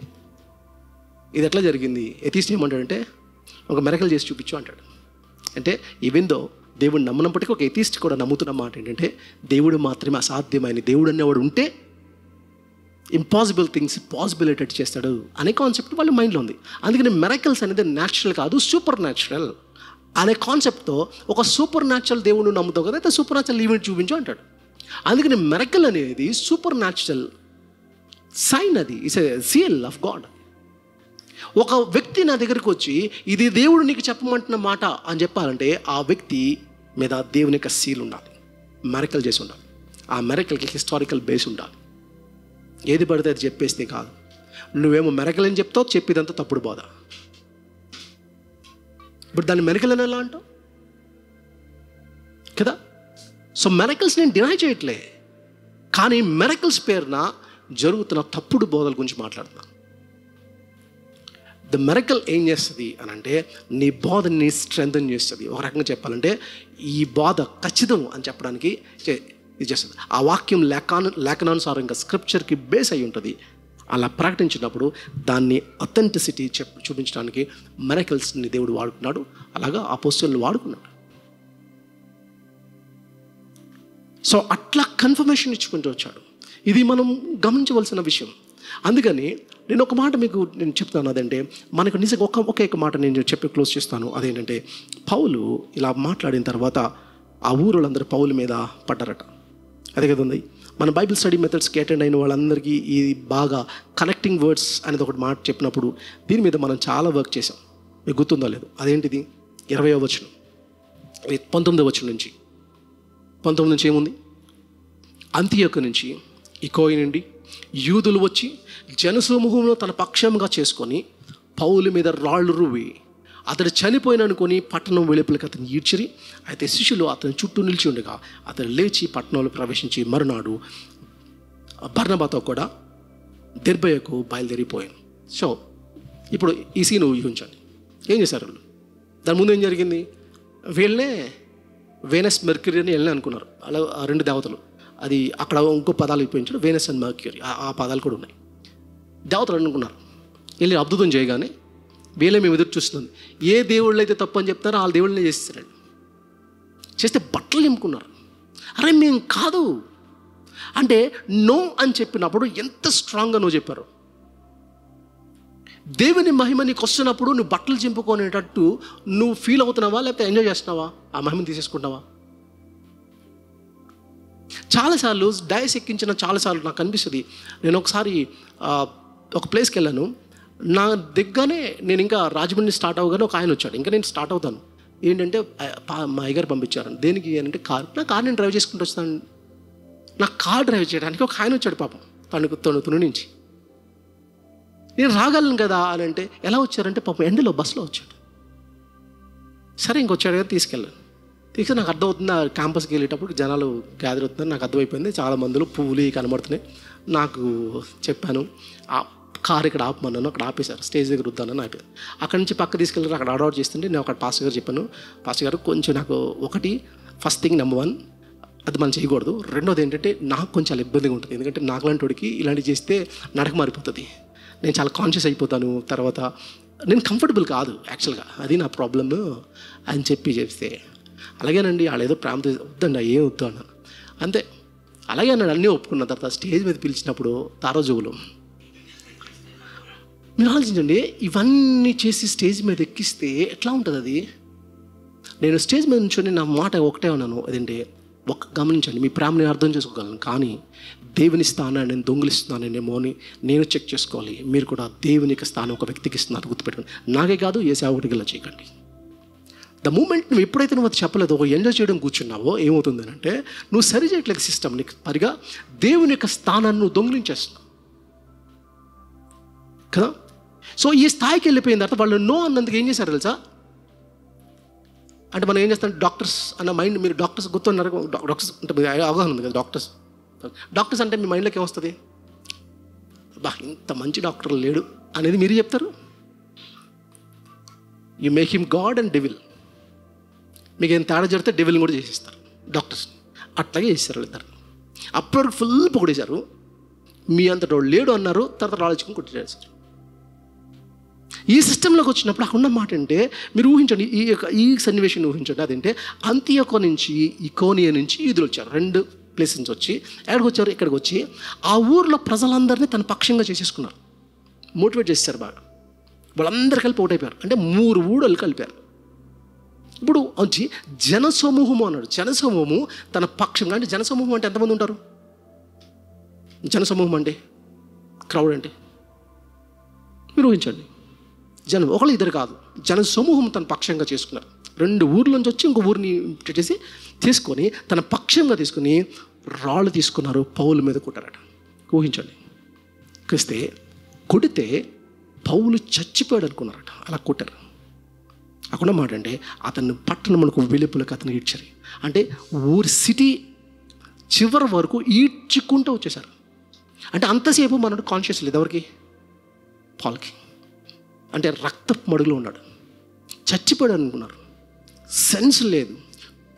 ఇది ఎట్లా జరిగింది. ఎథీస్ట్ ఏమంటాడంటే ఒక మిరకల్ చేసి చూపించు అంటాడు. అంటే ఈవెన్ దో దేవుడు నమ్మనప్పటికీ ఒక ఎథీస్ట్ కూడా నమ్ముతున్న మాట ఏంటంటే, దేవుడు మాత్రమే అసాధ్యమైన దేవుడు అనేవాడు ఉంటే ఇంపాసిబుల్ థింగ్స్ పాసిబిలిటీ చేస్తాడు అనే కాన్సెప్ట్ వాళ్ళ మైండ్లో ఉంది. అందుకని మిరకల్స్ అనేది న్యాచురల్ కాదు, సూపర్ న్యాచురల్ అనే కాన్సెప్ట్తో ఒక సూపర్ న్యాచురల్ దేవుడు నమ్ముతావు కదా, అయితే సూపర్ న్యాచురల్ ఈవెంట్ చూపించు అంటాడు. అందుకని మిరకల్ అనేది సూపర్ న్యాచురల్ సైన్, అది it's a seal of God. ఒక వ్యక్తి నా దగ్గరికి వచ్చి ఇది దేవుడు నీకు చెప్పమంటున్న మాట అని చెప్పాలంటే ఆ వ్యక్తి మీద దేవుని యొక్క సీల్ ఉండాలి, మిరకల్ చేసి ఉండాలి. ఆ మిరకల్కి హిస్టారికల్ బేస్ ఉండాలి. ఏది పడితే అది చెప్పేస్తే కాదు. నువ్వేమో మిరకల్ అని చెప్తావు, చెప్పేదంతా తప్పుడు బోధ. ఇప్పుడు దాన్ని మిరకల్ అని ఎలా అంటావు కదా. సో మిరకల్స్ నేను డినై చేయట్లే, కానీ మిరకల్స్ పేరున జరుగుతున్న తప్పుడు బోధల గురించి మాట్లాడుతున్నాను. ద మిరకల్ ఏం చేస్తుంది అని అంటే నీ బోధని స్ట్రెంథన్ చేస్తుంది. ఒక రకంగా చెప్పాలంటే ఈ బోధ ఖచ్చితం అని చెప్పడానికి ఇది చేస్తుంది. ఆ వాక్యం లేఖనానుసారంగా స్క్రిప్చర్కి బేస్ అయి ఉంటుంది. అలా ప్రకటించినప్పుడు దాన్ని అథెంటిసిటీ చూపించడానికి మిరకల్స్ని దేవుడు వాడుకున్నాడు. అలాగా అపోస్తలుని వాడుకున్నాడు. సో అట్లా కన్ఫర్మేషన్ ఇచ్చుకుంటూ వచ్చాడు. ఇది మనం గమనించవలసిన విషయం. అందుకని నేను ఒక మాట మీకు నేను చెప్తాను. అదంటే మనకు నిజంగా ఒకే మాట నేను చెప్పి క్లోజ్ చేస్తాను. అదేంటంటే పౌలు ఇలా మాట్లాడిన తర్వాత ఆ ఊరులందరూ పౌలు మీద పడ్డారట. అదే కదా ఉంది. మన బైబిల్ స్టడీ మెథడ్స్కి అటెండ్ అయిన వాళ్ళందరికీ ఈ బాగా కనెక్టింగ్ వర్డ్స్ అనేది ఒకటి మాట చెప్పినప్పుడు దీని మీద మనం చాలా వర్క్ చేసాం. మీకు గుర్తుందో లేదు? అదేంటిది? 20వ వచనం 19వ వచనం నుంచి 19 నుంచి ఏముంది? అంతియోకు నుంచి ఇకోయి నుండి యూదులు వచ్చి జనసమూహంలో తన పక్షంగా చేసుకొని పౌలు మీద రాళ్ళు రువ్వి అతడు చనిపోయిన అనుకొని పట్టణం వెలుపలికి అతను ఈడ్చిరి. అయితే శిష్యులు అతని చుట్టూ నిలిచి ఉండగా అతను లేచి పట్టణంలో ప్రవేశించి మరునాడు బర్నబాతో కూడా దెర్బయకు బయలుదేరిపోయాను. సో ఇప్పుడు ఈ సీన్ ఊహించండి. ఏం చేశారు వాళ్ళు? దాని ముందు ఏం జరిగింది? వీళ్ళనే వేనస్ మెర్క్యూరీ అని వెళ్ళిన అనుకున్నారు. అలా ఆ 2 దేవతలు, అది అక్కడ ఇంకో పదాలు ఉపయోగించారు. వేనస్ అండ్ మెర్క్యూరీ, ఆ పదాలు కూడా ఉన్నాయి. దేవతలు అనుకున్నారు. వెళ్ళి అద్భుతం చేయగానే వీళ్ళే మేము ఎదురు చూస్తుంది. ఏ దేవుళ్ళు అయితే తప్పు అని చెప్తారో వాళ్ళ దేవుళ్ళనే చేస్తారండి. చేస్తే బట్టలు నింపుకున్నారు. అరే మేము కాదు అంటే నో అని చెప్పినప్పుడు ఎంత స్ట్రాంగ్గా నువ్వు చెప్పారు. దేవుని మహిమ నీకు వస్తున్నప్పుడు నువ్వు బట్టలు చింపుకునేటట్టు నువ్వు ఫీల్ అవుతున్నావా, లేకపోతే ఎంజాయ్ చేస్తున్నావా? ఆ మహిమను తీసేసుకుంటావా? చాలాసార్లు డైస్ ఎక్కించిన చాలాసార్లు నాకు అనిపిస్తుంది. నేను ఒకసారి ఒక ప్లేస్కి వెళ్ళాను. నా దగ్గరనే నేను ఇంకా రాజమండ్రి స్టార్ట్ అవ్వగానే ఒక ఆయన వచ్చాడు. ఇంకా నేను స్టార్ట్ అవుతాను. ఏంటంటే మా అయ్యగారు పంపించారు. దేనికి అంటే నా కార్ నేను డ్రైవ్ చేసుకుంటూ వస్తాను. నా కార్ డ్రైవ్ చేయడానికి ఒక ఆయన వచ్చాడు పాపం, తణుకు నుంచి. నేను రాగలను కదా అని అంటే ఎలా వచ్చారంటే పాపం ఎండలో బస్సులో వచ్చాడు. సరే ఇంకొచ్చాడు కదా తీసుకెళ్ళాను. నాకు అర్థమవుతుంది. ఆ క్యాంపస్కి వెళ్ళేటప్పుడు జనాలు గ్యాదర్ అవుతుందని నాకు అర్థమైపోయింది. చాలా మందులు పువ్వులు కనబడుతున్నాయి. నాకు చెప్పాను కార్ ఇక్కడ ఆపమన్నాను. అక్కడ ఆపేశారు. స్టేజ్ దగ్గర వద్దానని ఆపారు. అక్కడి నుంచి పక్క తీసుకెళ్ళారు. అక్కడ ఆర్డర్ చేస్తుంటే నేను అక్కడ పాస్టర్ గారు చెప్పాను, పాస్టర్ గారు కొంచెం నాకు ఫస్ట్ థింగ్ నెంబర్ 1 అది మనం చేయకూడదు. రెండోది ఏంటంటే నాకు కొంచెం చాలా ఇబ్బందిగా ఉంటుంది. ఎందుకంటే నాకులాంటి వాడికి ఇలాంటివి చేస్తే నడక మారిపోతుంది. నేను చాలా కాన్షియస్ అయిపోతాను. తర్వాత నేను కంఫర్టబుల్ కాదు యాక్చువల్గా, అది నా ప్రాబ్లమ్ అని చెప్తే అలాగేనండి వాళ్ళు ఏదో ప్రాంతం వద్దండి ఏం వద్దు అన్నాను అంతే. అలాగే అన్నాడు. అన్నీ ఒప్పుకున్న తర్వాత స్టేజ్ మీద పిలిచినప్పుడు తారాజువులు మీరు ఆలోచించండి, ఇవన్నీ చేసి స్టేజ్ మీద ఎక్కిస్తే ఎట్లా ఉంటుంది అది. నేను స్టేజ్ మీద నుంచొని నా మాట ఒకటే ఉన్నాను, అదేంటి గమనించండి, మీ ప్రేమని అర్థం చేసుకోగలను, కానీ దేవుని స్థానాన్ని నేను దొంగిలిస్తున్నానేమో అని నేను చెక్ చేసుకోవాలి. మీరు కూడా దేవుని యొక్క స్థానం ఒక వ్యక్తికి ఇస్తున్నారు, గుర్తుపెట్టుకోండి. నాకే కాదు, ఏ సేవకుడికి ఇలా చేయకండి. ద మూమెంట్ నువ్వు ఎప్పుడైతే నువ్వు అది చెప్పలేదో, ఒక ఎంజాయ్ చేయడం కూర్చున్నావో ఏమవుతుంది అంటే నువ్వు సరి చేయట్లేదు సిస్టమ్, నీకు పరిగా దేవుని యొక్క స్థానాన్ని నువ్వు దొంగిలించేస్తున్నావు కదా. సో ఈ స్థాయికి వెళ్ళిపోయిన తర్వాత వాళ్ళు నో అన్నందుకు ఏం చేశారు తెలుసా? అంటే మనం ఏం చేస్తాం, డాక్టర్స్ అన్న మైండ్, మీరు డాక్టర్స్ గుర్తున్నారు, డాక్టర్స్ అంటే అవగాహన ఉంది కదా. డాక్టర్స్ అంటే మీ మైండ్లోకి ఏమొస్తుంది? బా ఇంత మంచి డాక్టర్ లేడు అనేది మీరు చెప్తారు. You make him God and devil. మీకు ఏం తేడా జరిగితే డెవిల్ని కూడా చేసేస్తారు డాక్టర్స్. అట్లాగే చేస్తారు ఇద్దరు. అప్పటివరకు ఫుల్ పొగిడేశారు, మీ అంతటో లేడు అన్నారు, తర్వాత ఆలోచించుకుని కొట్టేసారు. ఈ సిస్టంలోకి వచ్చినప్పుడు అక్కడ ఉన్న మాట అంటే మీరు ఊహించండి, ఈ సన్నివేశాన్ని ఊహించండి. అదంటే అంతియోకో నుంచి ఇకోనియా నుంచి యూదులు వచ్చారు, 2 ప్లేసెస్ నుంచి వచ్చి ఎక్కడికి వచ్చారు, ఇక్కడికి వచ్చి ఆ ఊర్లో ప్రజలందరినీ తన పక్షంగా చేసేసుకున్నారు, మోటివేట్ చేశారు బాగా. వాళ్ళందరూ కలిపి ఒకటైపోయారు, అంటే 3 ఊడలు కలిపారు. ఇప్పుడు వచ్చి జనసమూహము అన్నాడు. జనసమూహము తన పక్షంగా, అంటే జనసమూహం అంటే ఎంతమంది ఉంటారు? జనసమూహం అంటే క్రౌడ్ అంటే మీరు ఊహించండి, జనం ఒకళ్ళు ఇద్దరు కాదు, జనసమూహం తన పక్షంగా చేసుకున్నారు. 2 ఊర్ల నుంచి వచ్చి ఇంకో ఊరిని చేసి తీసుకొని తన పక్షంగా తీసుకుని రాళ్ళు తీసుకున్నారు, పౌలు మీద కొట్టారట. ఊహించండి, కొడితే పౌలు చచ్చిపోయాడు అనుకున్నారట, అలా కొట్టారు. అక్కడ మాట అంటే అతన్ని పట్టణమునకు వెలుపలకు అతను ఈడ్చారు. అంటే ఊరి సిటీ చివరి వరకు ఈడ్చుకుంటూ వచ్చేసారు. అంటే అంతసేపు మనడు కాన్షియస్ లేదు ఎవరికి? పాల్కి. అంటే రక్తపు మడుగులో ఉన్నాడు, చచ్చిపోయాడు అనుకున్నారు, సెన్స్ లేదు,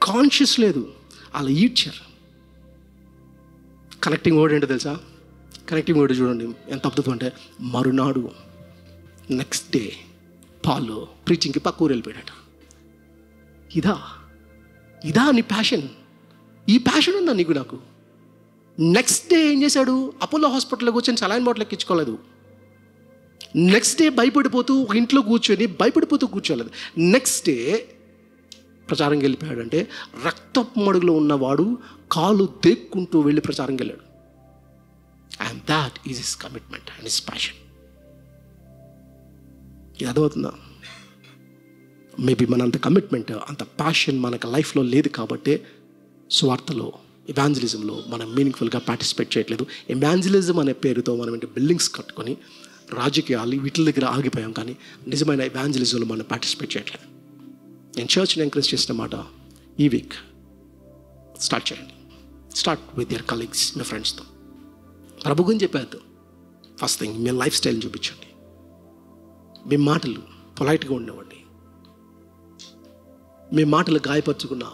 కాన్షియస్ లేదు, అలా ఈడ్చారు. కనెక్టింగ్ వర్డ్ ఏంటో తెలుసా? కనెక్టింగ్ వర్డ్ చూడండి ఎంత అద్భుతం అంటే, మరునాడు నెక్స్ట్ డే పాలు ప్రీచింగ్కి పక్క ఊరు వెళ్ళిపోయాడట. ఇదా నీ ప్యాషన్? ఈ ప్యాషన్ ఉందా నీకు నాకు? నెక్స్ట్ డే ఏం చేశాడు? అపోలో హాస్పిటల్లో కూర్చొని సలైన్ బాటిల్ ఎక్కించుకోలేదు. నెక్స్ట్ డే భయపడిపోతూ ఒక ఇంట్లో కూర్చొని భయపడిపోతూ కూర్చోలేదు. నెక్స్ట్ డే ప్రచారంకి వెళ్ళిపోయాడు. అంటే రక్తపు మడుగులో ఉన్నవాడు కాలు దేక్కుంటూ వెళ్ళి ప్రచారంకి వెళ్ళాడు. And that is his commitment and his passion. ఇది అర్థమవుతుందా? మేబీ మన అంత కమిట్మెంట్, అంత ప్యాషన్ మనకు లైఫ్లో లేదు కాబట్టి స్వార్థలో, ఇవాంజలిజంలో మనం మీనింగ్ఫుల్గా పార్టిసిపేట్ చేయట్లేదు. ఇవాంజలిజం అనే పేరుతో మనం ఏంటి బిల్డింగ్స్ కట్టుకొని రాజకీయాలు వీటి దగ్గర ఆగిపోయాం, కానీ నిజమైన ఇవాంజలిజంలో మనం పార్టిసిపేట్ చేయట్లేదు. నేను చర్చ్ని ఎంకరేజ్ చేసిన మాట, ఈ వీక్ స్టార్ట్ చేయండి. స్టార్ట్ విత్ యర్ కలీగ్స్, మీ ఫ్రెండ్స్తో. ప్రభు గురించి చెప్పారు. ఫస్ట్ థింగ్, మీ లైఫ్ స్టైల్ని చూపించండి. మీ మాటలు పొలైట్గా ఉండేవండి. మీ మాటలు గాయపరచుకున్నా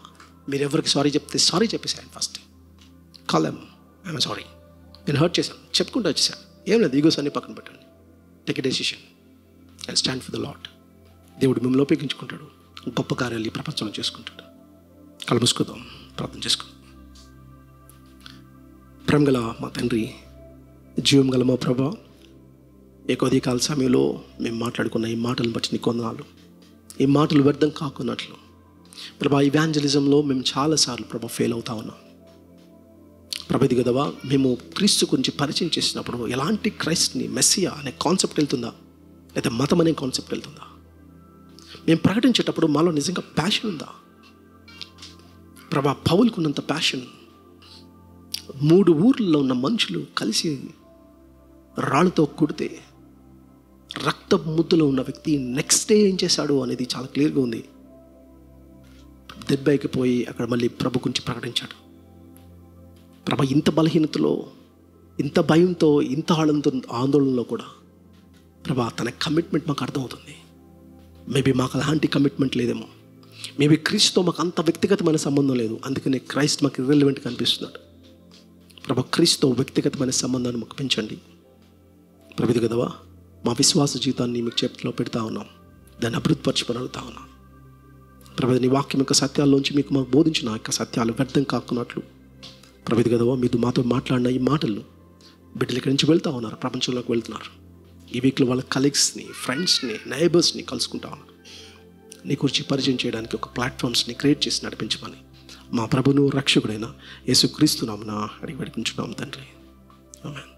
మీరు ఎవరికి సారీ చెప్తే సారీ చెప్పేసాను. First call them, I'm sorry, నేను హర్ట్ చేశాను, చెప్పుకుంటూ వచ్చేసాను. ఏం లేదు, ఈగోస్ అన్ని పక్కన పెట్టండి. Take a decision and stand for the lord. దేవుడు మిమ్మల్ని ఉపయోగించుకుంటాడు, గొప్ప కార్యాలు ఈ ప్రపంచంలో చేసుకుంటాడు. కళ్ళు మూసుకుందాం, ప్రార్థన చేసుకుందాం. ప్రేమ గల మా తండ్రి, జీవం గల మా ప్రభా, ఈ కొద్ది కాల సమయంలో మేము మాట్లాడుకున్న ఈ మాటలను బట్టి నీకు వందనాలు. ఈ మాటలు వ్యర్థం కాకున్నట్లు ప్రభా, ఇవాంజలిజంలో మేము చాలాసార్లు ప్రభా ఫెయిల్ అవుతా ఉన్నాం ప్రభా. ఇది కదవా, మేము క్రీస్తు గురించి పరిచయం చేసినప్పుడు ఎలాంటి క్రైస్ట్ని, మెస్సియా అనే కాన్సెప్ట్ వెళ్తుందా, లేదా మతం అనే కాన్సెప్ట్ వెళ్తుందా? మేము ప్రకటించేటప్పుడు మాలో నిజంగా ప్యాషన్ ఉందా ప్రభా? పౌలుకున్నంత ప్యాషన్ 3 ఊర్లలో ఉన్న మనుషులు కలిసి రాళ్ళతో కొడితే రక్త ముద్దులో ఉన్న వ్యక్తి నెక్స్ట్ డే ఏం చేశాడు అనేది చాలా క్లియర్గా ఉంది. దెబ్బకి పోయి అక్కడ మళ్ళీ ప్రభు గురించి ప్రకటించాడు. ప్రభు ఇంత బలహీనతలో, ఇంత భయంతో, ఇంత ఆందోళనలో కూడా ప్రభా తన కమిట్మెంట్ మాకు అర్థమవుతుంది. మేబీ మాకు అలాంటి కమిట్మెంట్ లేదేమో, మేబీ క్రీస్తుతో మాకు అంత వ్యక్తిగతమైన సంబంధం లేదు, అందుకనే క్రైస్ట్ మాకు ఇర్రెలవెంట్గా అనిపిస్తున్నాడు. ప్రభా, క్రీస్తుతో వ్యక్తిగతమైన సంబంధాన్ని మాకు పెంచండి ప్రభు. కదవా, మా విశ్వాస జీవితాన్ని మీకు చేతిలో పెడతా ఉన్నాం. దాన్ని అభివృద్ధిపరచబడుతూ ఉన్నాం. ప్రభు నీ వాక్యం యొక్క సత్యాల్లోంచి మీకు మాకు బోధించిన యొక్క సత్యాలు వ్యర్థం కాకున్నట్లు ప్రభు గదవా మీరు మాతో మాట్లాడిన ఈ మాటలను బిడ్డలు ఇక్కడి నుంచి వెళ్తూ ఉన్నారు, ప్రపంచంలోకి వెళ్తున్నారు. ఈ వీక్లో వాళ్ళ కలీగ్స్ని, ఫ్రెండ్స్ని, నైబర్స్ని కలుసుకుంటా ఉన్నారు. నీ గురించి పరిచయం చేయడానికి ఒక ప్లాట్ఫామ్స్ని క్రియేట్ చేసి నడిపించమని మా ప్రభును రక్షకుడైన యేసుక్రీస్తు నామమున అడిగి వేడుకుంటున్నాం తండ్రి. ఆమేన్.